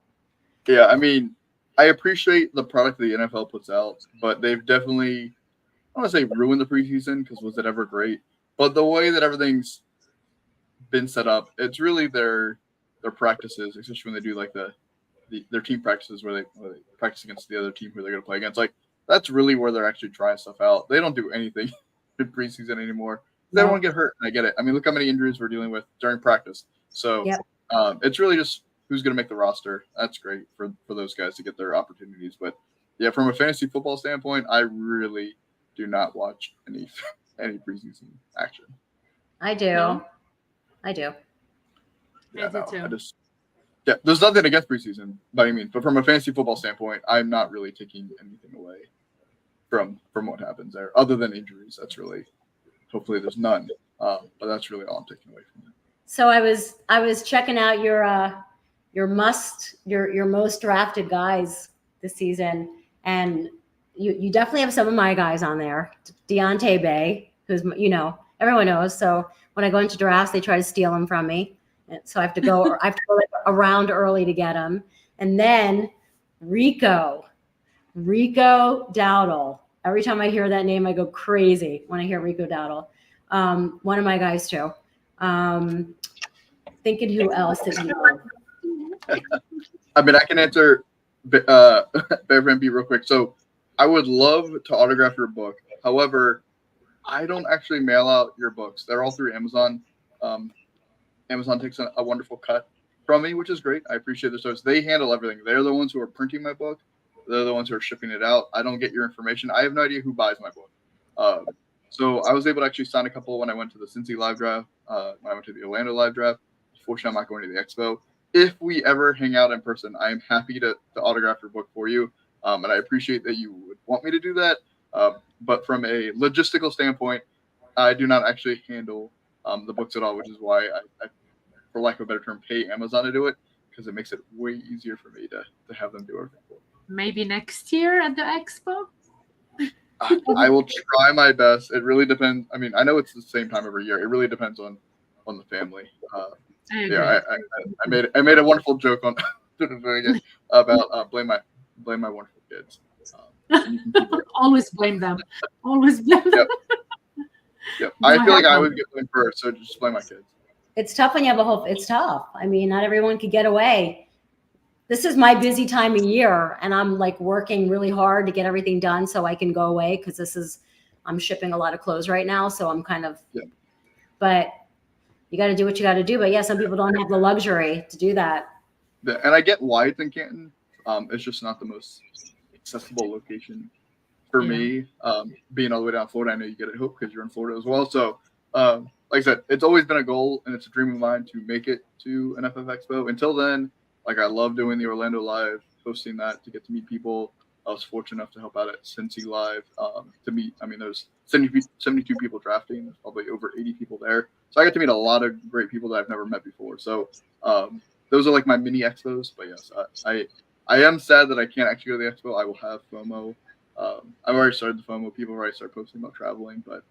Yeah, I mean, I appreciate the product the NFL puts out, but they've definitely, I don't want to say ruined the preseason because was it ever great? But the way that everything's been set up, it's really their practices, especially when they do like their team practices where they practice against the other team who they're going to play against. Like, that's really where they're actually trying stuff out. They don't do anything in preseason anymore. They don't want to get hurt. And I get it. I mean, look how many injuries we're dealing with during practice. So it's really just who's going to make the roster. That's great for those guys to get their opportunities. But yeah, from a fantasy football standpoint, I really do not watch any preseason action. I do. No? I do. I do too. There's nothing against preseason by any means, but from a fantasy football standpoint, I'm not really taking anything away from what happens there, other than injuries. That's really, hopefully, there's none. But that's really all I'm taking away from it. So I was checking out your most drafted guys this season, and you definitely have some of my guys on there. Deontay Bay, who's everyone knows. So when I go into drafts, they try to steal him from me. And so I have to go like around early to get him. And then Rico Dowdle. Every time I hear that name, I go crazy when I hear Rico Dowdle. One of my guys too. Thinking who else did he know? I mean, I can answer Bear Van Beat real quick. So I would love to autograph your book. However, I don't actually mail out your books. They're all through Amazon. Amazon takes a wonderful cut from me, which is great. I appreciate the service. They handle everything. They're the ones who are printing my book. They're the ones who are shipping it out. I don't get your information. I have no idea who buys my book. So I was able to actually sign a couple when I went to the Cincy live draft, when I went to the Orlando live draft. Fortunately, I'm not going to the expo. If we ever hang out in person, I am happy to autograph your book for you. And I appreciate that you would want me to do that. But from a logistical standpoint, I do not actually handle the books at all, which is why I, for lack of a better term, pay Amazon to do it, because it makes it way easier for me to have them do everything for me. Maybe next year at the expo? I will try my best. It really depends. I mean, I know it's the same time every year. It really depends on the family. Yeah, I made a wonderful joke on about blame my wonderful kids. Always blame them. Always blame them. Yep. I feel like I always get blamed first, so just blame my kids. It's tough when you have a whole. It's tough. I mean, not everyone could get away. This is my busy time of year, and I'm like working really hard to get everything done so I can go away, because I'm shipping a lot of clothes right now, so I'm kind of. Yeah. But you got to do what you got to do. But yeah, some people don't have the luxury to do that. Yeah, and I get why it's in Canton. It's just not the most accessible location for me. Being all the way down Florida, I know you get it, Hope, because you're in Florida as well. So, like I said, it's always been a goal and it's a dream of mine to make it to an FF Expo. Until then, like, I love doing the Orlando Live, hosting that to get to meet people. I was fortunate enough to help out at Cincy Live to meet. I mean, there's 72 people drafting. There's probably over 80 people there. So I got to meet a lot of great people that I've never met before. So those are like my mini expos. But yes, I am sad that I can't actually go to the expo. I will have FOMO. I've already started the FOMO. People have already started posting about traveling. But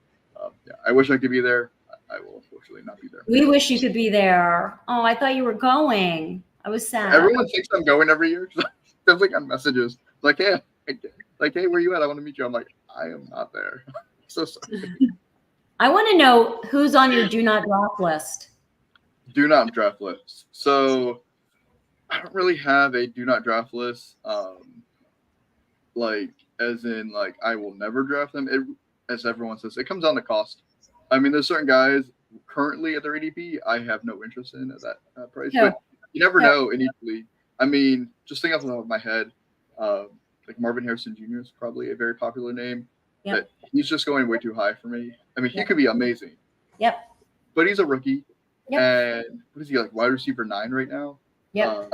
yeah, I wish I could be there. I will unfortunately not be there. We wish you could be there. Oh, I thought you were going. I was sad. Everyone thinks I'm going every year. There's like on messages like, hey, where you at? I want to meet you. I'm like, I am not there. So sorry. I want to know who's on your do not draft list. Do not draft list. So I don't really have a do not draft list. Like, as in, like, I will never draft them. As everyone says, it comes down to cost. I mean, there's certain guys currently at their ADP I have no interest in at that price. Yeah. But you never know in each league. I mean, just think off the top of my head, like Marvin Harrison Jr. is probably a very popular name. Yep. But he's just going way too high for me. I mean, he could be amazing. Yep. But he's a rookie. Yep. And what is he, like, wide receiver 9 right now? Yep.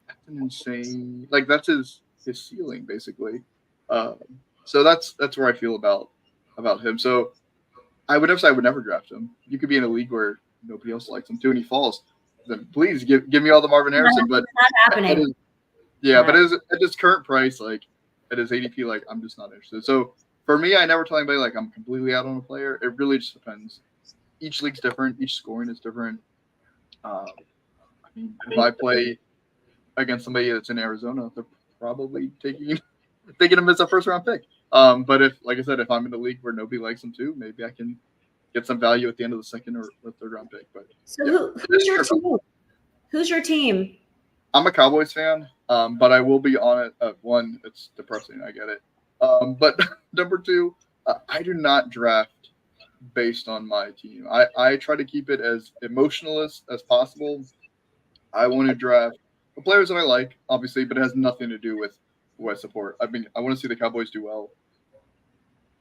That's an insane. Like, that's his ceiling, basically. So that's where I feel about him. So I would never say I would never draft him. You could be in a league where nobody else likes him too, and he falls. Then please give me all the Marvin Harrison. But not happening. But at his current price, like at his ADP, like I'm just not interested. So for me, I never tell anybody like I'm completely out on a player. It really just depends. Each league's different. Each scoring is different. I mean, if I play against somebody that's in Arizona, they're probably taking him as a first round pick. But if, like I said, if I'm in a league where nobody likes him too, maybe I can get some value at the end of the second or third round pick. But so who's your team? Who's your team? I'm a Cowboys fan, but I will be on it. One, it's depressing. I get it. But number two, I do not draft based on my team. I try to keep it as emotionless as possible. I want to draft the players that I like, obviously, but it has nothing to do with who I support. I mean, I want to see the Cowboys do well.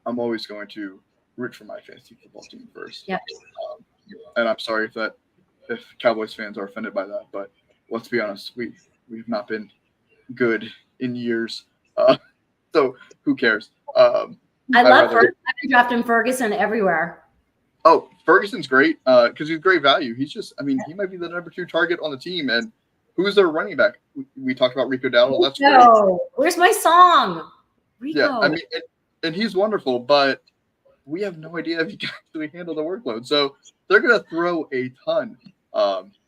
I'm always going to root for my fantasy football team first. Yep. And I'm sorry if Cowboys fans are offended by that, but let's be honest, we've not been good in years. So who cares? I love Ferguson. I've been drafting Ferguson everywhere. Oh, Ferguson's great because he's great value. He's just, I mean, he might be the number 2 target on the team. And who's their running back? We talked about Rico Dowdle. That's great. Where's my song? Rico. Yeah, I mean, and he's wonderful, but we have no idea if he can actually handle the workload. So they're going to throw a ton.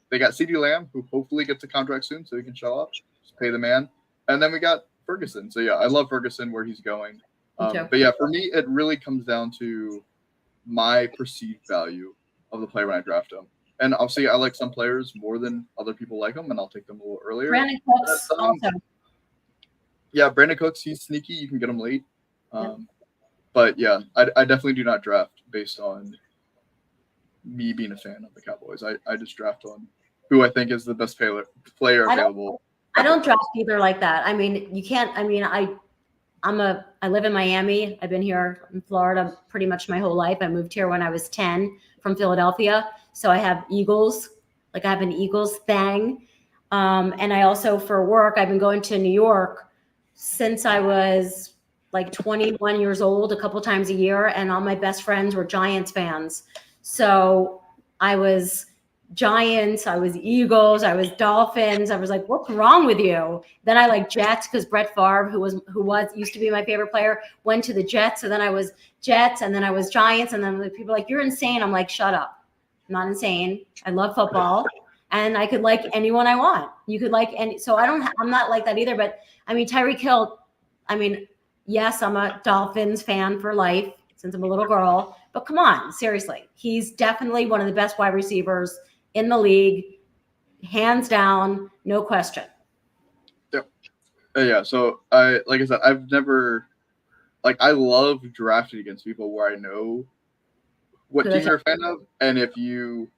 They got CeeDee Lamb, who hopefully gets a contract soon so he can show up, just pay the man. And then we got Ferguson. So, yeah, I love Ferguson where he's going. But, yeah, for me, it really comes down to my perceived value of the player when I draft him. And obviously, I like some players more than other people like them, and I'll take them a little earlier. Brandon Cooks also. Yeah, Brandon Cooks, he's sneaky. You can get him late. But yeah, I definitely do not draft based on me being a fan of the Cowboys. I just draft on who I think is the best player available. I don't draft either like that. I mean, you can't. I mean, I live in Miami. I've been here in Florida pretty much my whole life. I moved here when I was 10 from Philadelphia. So I have Eagles, like I have an Eagles thing. And I also, for work, I've been going to New York since I was like 21 years old, a couple times a year. And all my best friends were Giants fans. So I was Giants, I was Eagles, I was Dolphins. I was like, what's wrong with you? Then I like Jets because Brett Favre, who used to be my favorite player, went to the Jets. So then I was Jets, and then I was Giants, and then the people are like, you're insane. I'm like, shut up. I'm not insane. I love football, and I could like anyone I want. You could like any. So I'm not like that either. But I mean, Tyreek Hill. I mean, yes, I'm a Dolphins fan for life since I'm a little girl. But come on, seriously, he's definitely one of the best wide receivers in the league, hands down, no question. Yeah. So like I said, I've never, I love drafting against people where I know what team you're a fan of, and if you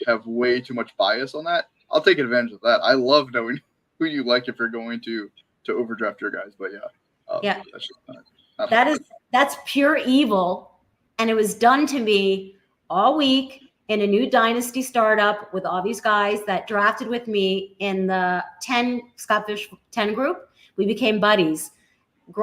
have way too much bias on that, I'll take advantage of that. I love knowing who you like if you're going to overdraft your guys. But yeah, that's just that's pure evil, and it was done to me all week. In a new dynasty startup with all these guys that drafted with me in the 10 Scottish 10 group. We became buddies.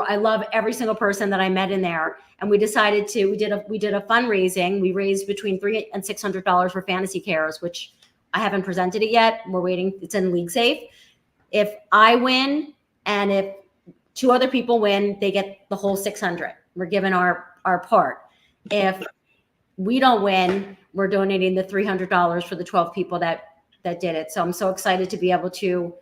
I love every single person that I met in there. And we decided we did a fundraising. We raised between $300 and $600 for Fantasy Cares, which I haven't presented it yet. We're waiting. It's in League Safe. If I win and if 2 other people win, they get the whole 600. We're given our part. If we don't win, we're donating the $300 for the 12 people that did it. So I'm so excited to be able to,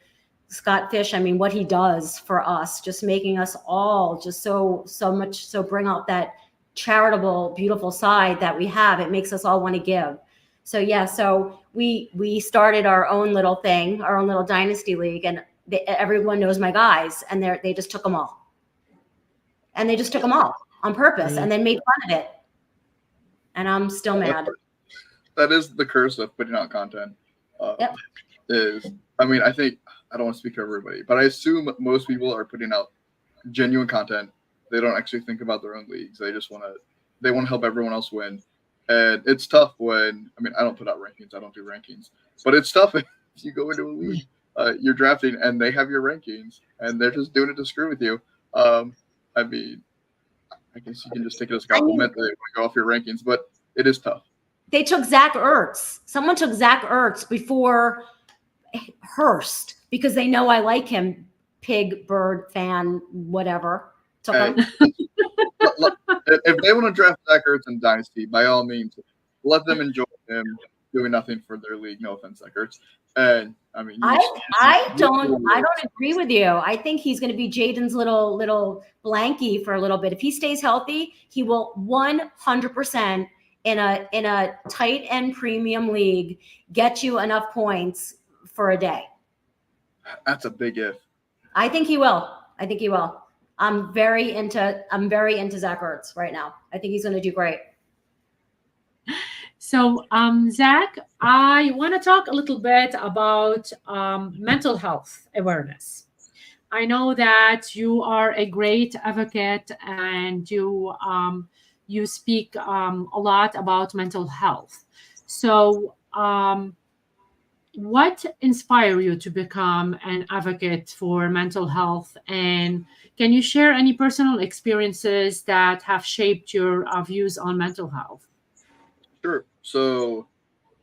Scott Fish, I mean, what he does for us, just making us all just so much, so bring out that charitable, beautiful side that we have. It makes us all want to give. So yeah, so we started our own little thing, our own little dynasty league, and everyone knows my guys, and they just took them all. And they just took them all on purpose and then made fun of it. And I'm still mad. That is the curse of putting out content. I mean, I think, I don't want to speak for everybody, but I assume most people are putting out genuine content. They don't actually think about their own leagues. They just want to help everyone else win. And it's tough when, I mean, I don't put out rankings. I don't do rankings. But it's tough if you go into a league, you're drafting, and they have your rankings, and they're just doing it to screw with you. I mean, I guess you can just take it as a compliment that they want to go off your rankings, but it is tough. They took Zach Ertz. Someone took Zach Ertz before Hurst because they know I like him. Pig, bird, fan, whatever. If they want to draft Zach Ertz in Dynasty, by all means, let them enjoy him doing nothing for their league. No offense, Zach Ertz. And I mean, I don't agree with you. I think he's going to be Jaden's little blankie for a little bit. If he stays healthy, he will 100%. In a tight end premium league, get you enough points for a day. That's a big if. I think he will. I'm very into Zach Ertz right now. I think he's going to do great. So, Zach, I want to talk a little bit about mental health awareness. I know that you are a great advocate, and you speak a lot about mental health. So what inspired you to become an advocate for mental health? And can you share any personal experiences that have shaped your views on mental health? Sure. So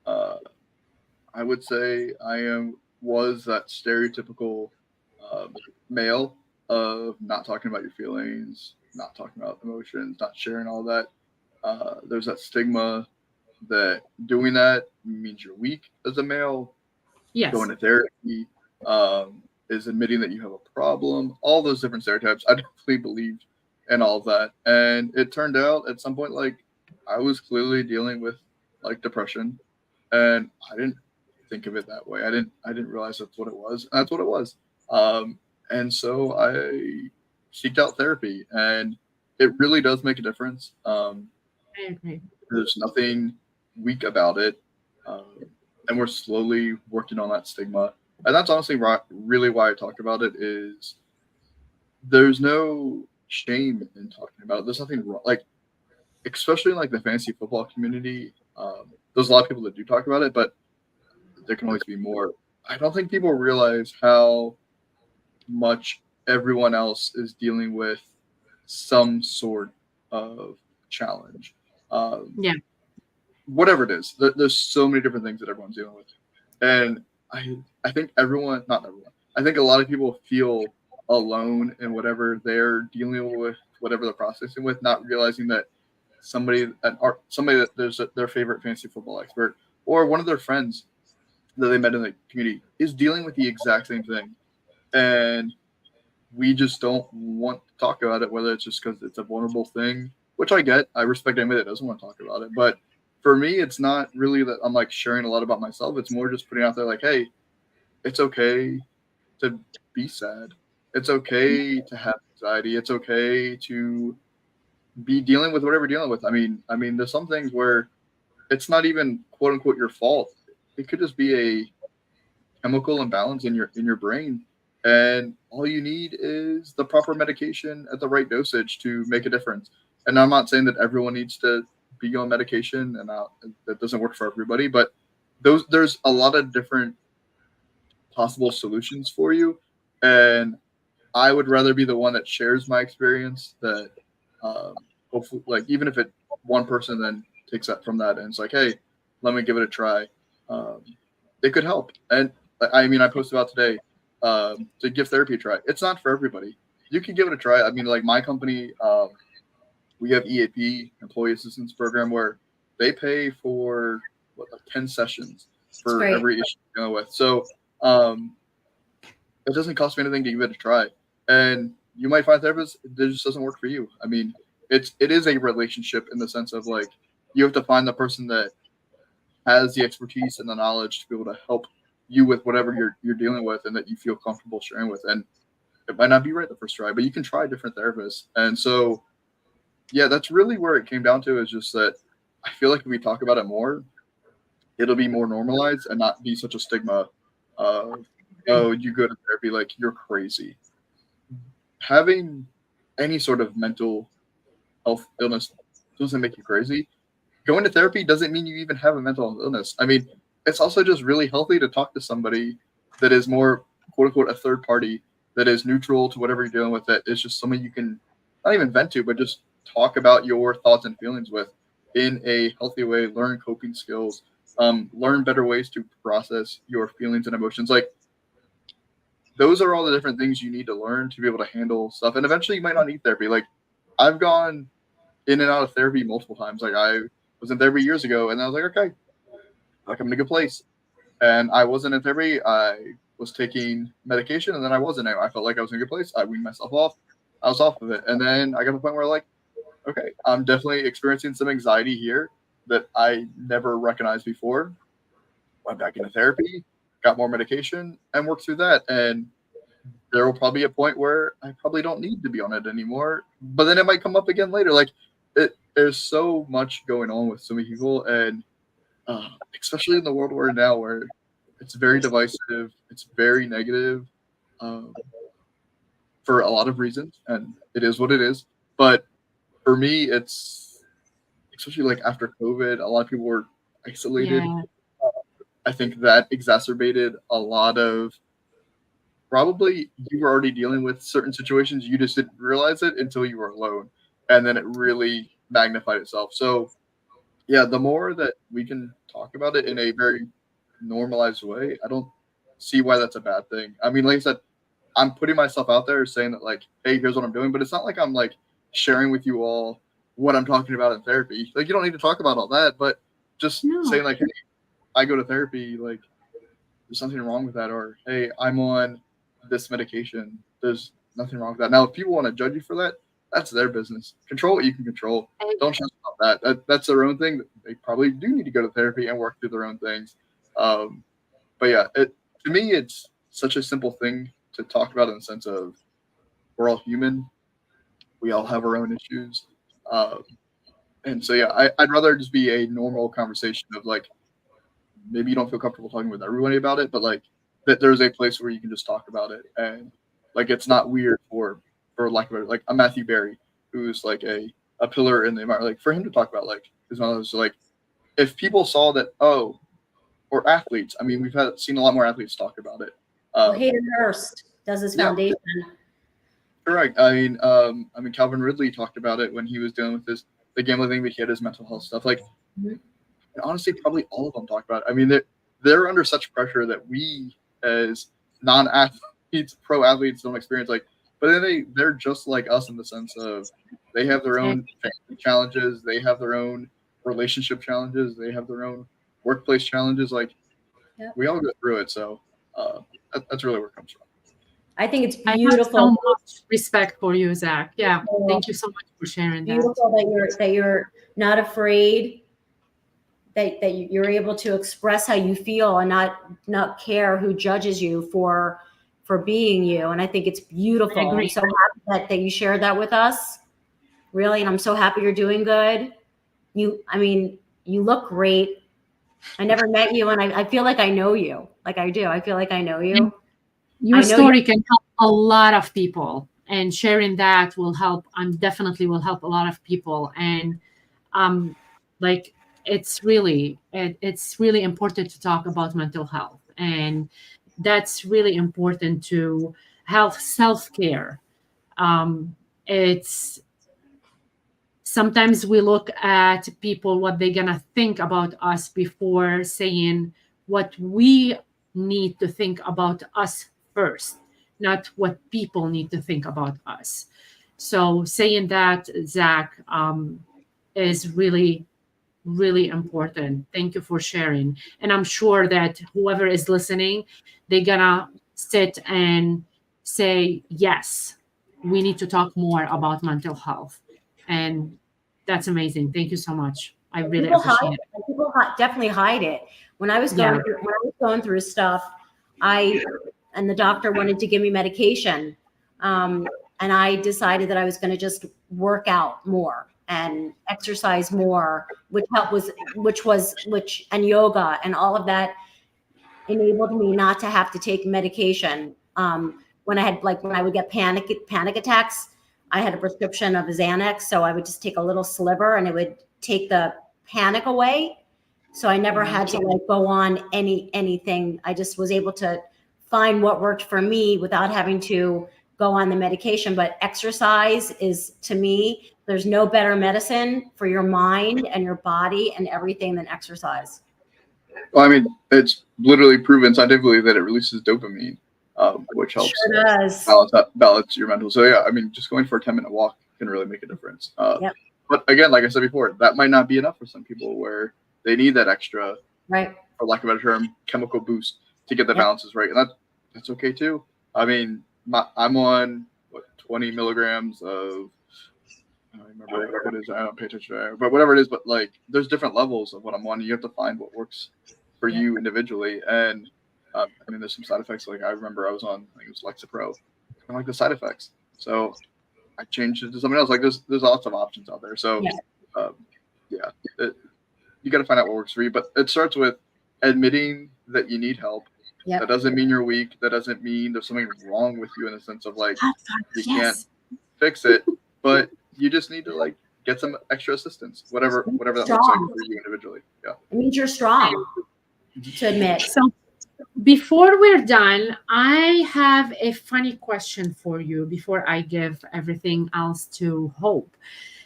I would say I was that stereotypical male of not talking about your feelings, not talking about emotions, not sharing all that. There's that stigma that doing that means you're weak as a male. Yes. Going to therapy is admitting that you have a problem. All those different stereotypes. I definitely believed in all of that. And it turned out at some point, I was clearly dealing with depression. And I didn't think of it that way. I didn't realize that's what it was. And that's what it was. And so I seeked out therapy, and it really does make a difference. I agree. There's nothing weak about it. And we're slowly working on that stigma. And that's honestly really why I talk about it is there's no shame in talking about it. There's nothing wrong. Like, especially in like the fantasy football community, there's a lot of people that do talk about it, but there can always be more. I don't think people realize how much everyone else is dealing with some sort of challenge. Yeah. Whatever it is, there's so many different things that everyone's dealing with. And I think not everyone, I think a lot of people feel alone in whatever they're dealing with, whatever they're processing with, not realizing that somebody that there's their favorite fantasy football expert or one of their friends that they met in the community is dealing with the exact same thing. And we just don't want to talk about it, whether it's just because it's a vulnerable thing, which I get. I respect anybody that doesn't want to talk about it. But for me, it's not really that I'm like sharing a lot about myself. It's more just putting out there like, hey, it's okay to be sad. It's okay to have anxiety. It's okay to be dealing with whatever you're dealing with. I mean, there's some things where it's not even quote unquote your fault. It could just be a chemical imbalance in your brain, and all you need is the proper medication at the right dosage to make a difference. And I'm not saying that everyone needs to be on medication, and that doesn't work for everybody, but there's a lot of different possible solutions for you. And I would rather be the one that shares my experience that hopefully, like, even if it one person then takes that from that and it's like, hey, let me give it a try. It could help. And I mean, I posted about today to give therapy a try. It's not for everybody. You can give it a try. I mean, like my company, we have EAP, Employee Assistance Program, where they pay for like 10 sessions for every issue you're dealing with. So it doesn't cost me anything to give it a try. And you might find therapists that just doesn't work for you. I mean, it is a relationship in the sense of like you have to find the person that has the expertise and the knowledge to be able to help you with whatever you're dealing with and that you feel comfortable sharing with. And it might not be right the first try, but you can try different therapists. And so, yeah, that's really where it came down to, is just that I feel like if we talk about it more, it'll be more normalized and not be such a stigma of, oh, you go to therapy, like you're crazy. Having any sort of mental health illness doesn't make you crazy. Going to therapy doesn't mean you even have a mental illness. I mean, it's also just really healthy to talk to somebody that is more, quote unquote, a third party, that is neutral to whatever you're dealing with, that is just someone you can not even vent to, but just talk about your thoughts and feelings with in a healthy way, learn coping skills, learn better ways to process your feelings and emotions. Like, those are all the different things you need to learn to be able to handle stuff. And eventually you might not need therapy. Like, I've gone in and out of therapy multiple times. Like, I was in therapy years ago, and I was like, okay, like I'm in a good place. And I wasn't in therapy. I was taking medication, and then I wasn't. I felt like I was in a good place. I weaned myself off. I was off of it. And then I got to the point where like, okay, I'm definitely experiencing some anxiety here that I never recognized before. Went back into therapy, got more medication, and worked through that. And there will probably be a point where I probably don't need to be on it anymore, but then it might come up again later. Like, there's so much going on with so many people, and especially in the world we're in now, where it's very divisive, it's very negative, for a lot of reasons, and it is what it is. But for me, it's especially like after COVID, a lot of people were isolated. Yeah. I think that exacerbated a lot of, probably you were already dealing with certain situations, you just didn't realize it until you were alone, and then it really magnified itself. So yeah, the more that we can talk about it in a very normalized way, I don't see why that's a bad thing. I mean, like I said, I'm putting myself out there saying that like, hey, here's what I'm doing, but it's not like I'm like sharing with you all what I'm talking about in therapy. Like, you don't need to talk about all that, but just saying like, hey, I go to therapy, like there's nothing wrong with that, or hey, I'm on this medication, there's nothing wrong with that. Now, if people want to judge you for that, that's their business. Control what you can control. Don't stress about That's their own thing. They probably do need to go to therapy and work through their own things. But yeah, to me, it's such a simple thing to talk about in the sense of we're all human. We all have our own issues. And so, yeah, I'd rather just be a normal conversation of like, maybe you don't feel comfortable talking with everybody about it, but like that there's a place where you can just talk about it. And like, it's not weird for lack of like a Matthew Berry, who's like a pillar in the environment, like for him to talk about like his mother. So like, if people saw that, or athletes, I mean, we've seen a lot more athletes talk about it. Hayden Hurst does his foundation. Correct. I mean, Calvin Ridley talked about it when he was dealing with the gambling thing, but he had his mental health stuff. Like, honestly, probably all of them talk about it. I mean, they're under such pressure that we, as non-athletes, pro athletes, don't experience. Like, but then they're just like us in the sense of they have their own family challenges, they have their own relationship challenges, they have their own workplace challenges. Like, we all go through it. So that's really where it comes from. I think it's beautiful. I have so much respect for you, Zach. Yeah, thank you so much for sharing that. Beautiful that you're not afraid, that you're able to express how you feel and not care who judges you for being you. And I think it's beautiful. I'm so happy that you shared that with us, really. And I'm so happy you're doing good. You look great. I never met you, and I feel like I know you. Like I do. I feel like I know you. Your story can help a lot of people, and sharing that will help. Definitely will help a lot of people. And like it's really important to talk about mental health, and that's really important to health self-care. It's sometimes we look at people, what they're gonna think about us before saying what we need to think about us first, not what people need to think about us. So saying that, Zach, is really, really important. Thank you for sharing. And I'm sure that whoever is listening, they're gonna sit and say, yes, we need to talk more about mental health. And that's amazing. Thank you so much. I really appreciate it. People definitely hide it. When I was going through stuff, and the doctor wanted to give me medication. And I decided that I was going to just work out more and exercise more, and yoga and all of that enabled me not to have to take medication. When I would get panic attacks, I had a prescription of Xanax, so I would just take a little sliver and it would take the panic away. So I never had to go on anything. I just was able to find what worked for me without having to go on the medication. But exercise is, to me, there's no better medicine for your mind and your body and everything than exercise. Well, I mean, it's literally proven scientifically that it releases dopamine, which helps balance your mental. So yeah, I mean, just going for a 10-minute walk can really make a difference. But again, like I said before, that might not be enough for some people where they need that extra, right, for lack of a better term, chemical boost to get the balances right. And that's okay too. I mean, I'm on 20 milligrams of, I don't remember what it is. I don't pay attention to it, but whatever it is. But like, there's different levels of what I'm on. You have to find what works for you individually. And I mean, there's some side effects. Like I remember I was on, I think it was Lexapro. I don't like the side effects, so I changed it to something else. Like there's lots of options out there. So you got to find out what works for you. But it starts with admitting that you need help. That doesn't mean you're weak. That doesn't mean there's something wrong with you in the sense of like you can't fix it, but you just need to like get some extra assistance, whatever that looks like for you individually. Yeah, it means you're strong to admit. So before we're done, I have a funny question for you before I give everything else to Hope.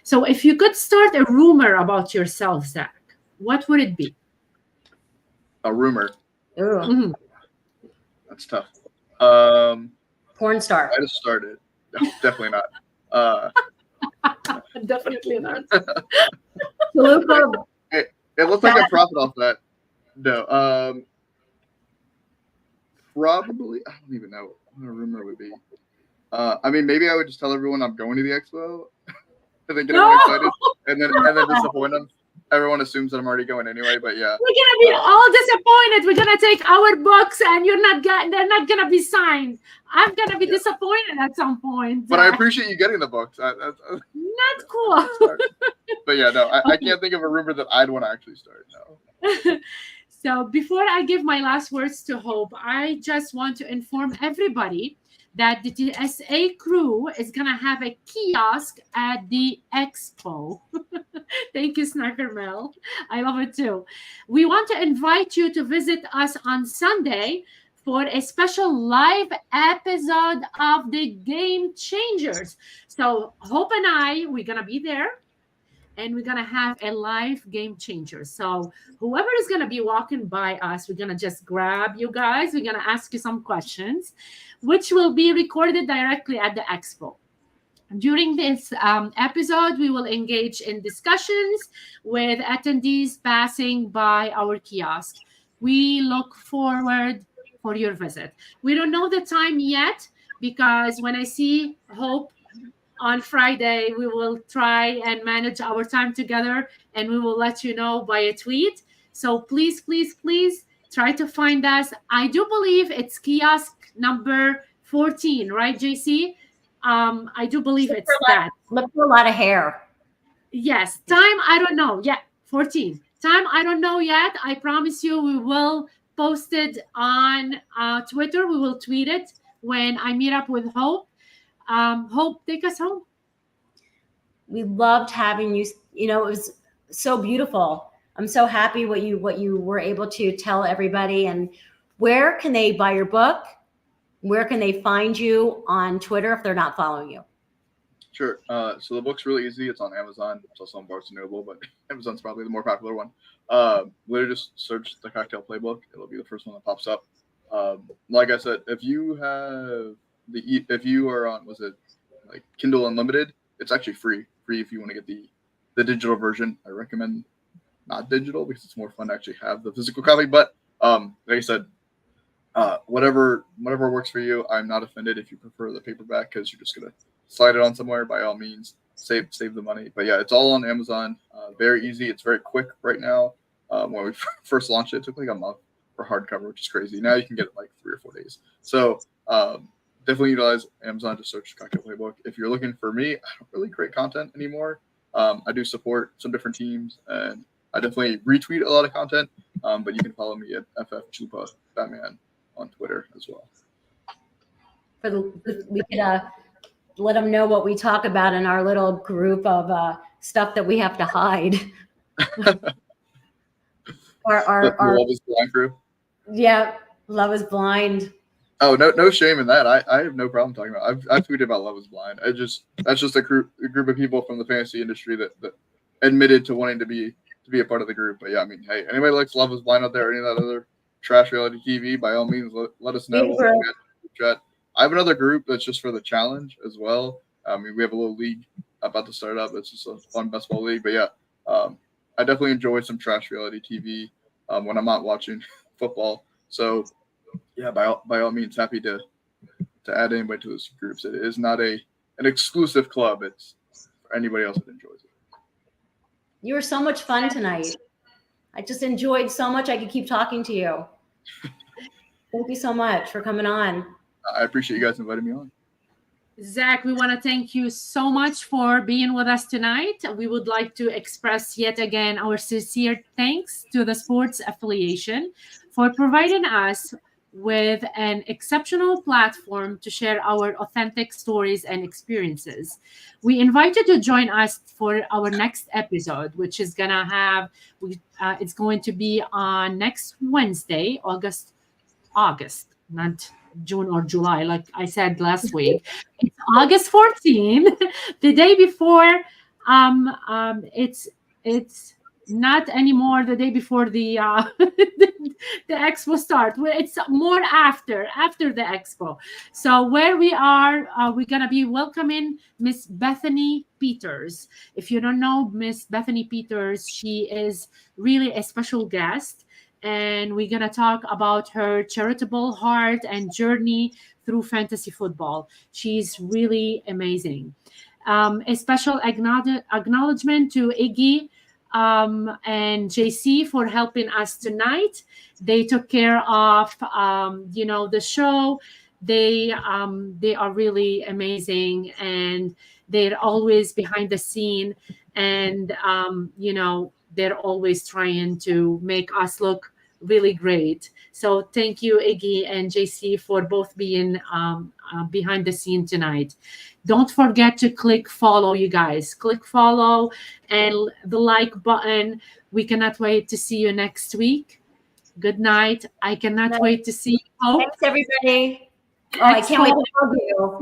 So if you could start a rumor about yourself, Zach, what would it be? A rumor. Mm-hmm. That's tough. Porn star. I just started. No, definitely not. Definitely not. It looks like I profit off that. No. Probably. I don't even know what a rumor would be. I mean, maybe I would just tell everyone I'm going to the expo. And then get everyone excited. and then disappoint them. Everyone assumes that I'm already going anyway, but yeah. We're gonna be all disappointed. We're gonna take our books, and they're not gonna be signed. I'm gonna be disappointed at some point. But I appreciate you getting the books. Not cool. But yeah, no, I can't think of a rumor that I'd want to actually start. No. So before I give my last words to Hope, I just want to inform everybody that the TSA crew is going to have a kiosk at the expo. Thank you, Snacker Mel. I love it too. We want to invite you to visit us on Sunday for a special live episode of the Game Changers. So Hope and I, we're going to be there. And we're going to have a live Game Changer. So whoever is going to be walking by us, we're going to just grab you guys. We're going to ask you some questions, which will be recorded directly at the expo. During this episode, we will engage in discussions with attendees passing by our kiosk. We look forward for your visit. We don't know the time yet, because when I see Hope on Friday, we will try and manage our time together, and we will let you know by a tweet. So please, please, please try to find us. I do believe it's kiosk number 14, right, JC? I do believe it's that. Look for a lot of hair. Yes. Time, I don't know. Yeah, 14. Time, I don't know yet. I promise you we will post it on Twitter. We will tweet it when I meet up with Hope. Hope, take us home. We loved having you. You know, it was so beautiful. I'm so happy what you were able to tell everybody. And where can they buy your book? Where can they find you on Twitter if they're not following you? Sure. So the book's really easy. It's on Amazon. It's also on Barnes & Noble, but Amazon's probably the more popular one. Literally just search the Cocktail Playbook. It'll be the first one that pops up. Like I said, if you are on, was it like Kindle Unlimited, it's actually free if you want to get the digital version. I recommend not digital because it's more fun to actually have the physical copy. But like I said, whatever works for you. I'm not offended if you prefer the paperback, because you're just gonna slide it on somewhere. By all means, save the money. But yeah, it's all on Amazon. Very easy. It's very quick right now. When we first launched it took like a month for hardcover, which is crazy. Now you can get it like 3 or 4 days. So definitely utilize Amazon to search Cocktail Playbook. If you're looking for me, I don't really create content anymore. I do support some different teams, and I definitely retweet a lot of content. But you can follow me at FF Batman on Twitter as well. We could let them know what we talk about in our little group of stuff that we have to hide. our Love is Blind crew. Yeah, Love is Blind. Oh, no shame in that. I have no problem talking about it. I've tweeted about Love is Blind. That's just a group of people from the fantasy industry that admitted to wanting to be a part of the group. But yeah, I mean, hey, anybody likes Love is Blind out there, or any of that other trash reality TV, by all means, let us know. I have another group that's just for the challenge as well. I mean, we have a little league about to start up. It's just a fun basketball league. But yeah, I definitely enjoy some trash reality TV when I'm not watching football. So yeah, by all means, happy to add anybody to those groups. It is not an exclusive club. It's for anybody else that enjoys it. You were so much fun tonight. I just enjoyed so much. I could keep talking to you. Thank you so much for coming on. I appreciate you guys inviting me on. Zach, we want to thank you so much for being with us tonight. We would like to express yet again our sincere thanks to the sports affiliation for providing us with an exceptional platform to share our authentic stories and experiences. We invite you to join us for our next episode, which is it's going to be on next Wednesday, August, not June or July, like I said last week. It's August 14, the day before. It's not anymore the day before the the expo start. It's more after the expo. So where we are, we're gonna be welcoming Miss Bethany Peters. If you don't know Miss Bethany Peters, she is really a special guest, and we're gonna talk about her charitable heart and journey through fantasy football. She's really amazing. A special acknowledgement to Iggy and JC for helping us tonight. They took care of the show. They are really amazing, and they're always behind the scene, and they're always trying to make us look really great. So thank you, Iggy and JC, for both being behind the scene tonight. Don't forget to click follow, you guys. Click follow and the like button. We cannot wait to see you next week. Good night. I cannot wait to see you. Hope. Thanks, everybody. Oh, I can't wait to hug you.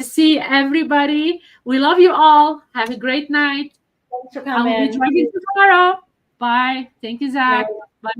To see everybody. We love you all. Have a great night. Thanks for I will coming. be driving tomorrow. Bye. Thank you, Zach. Bye.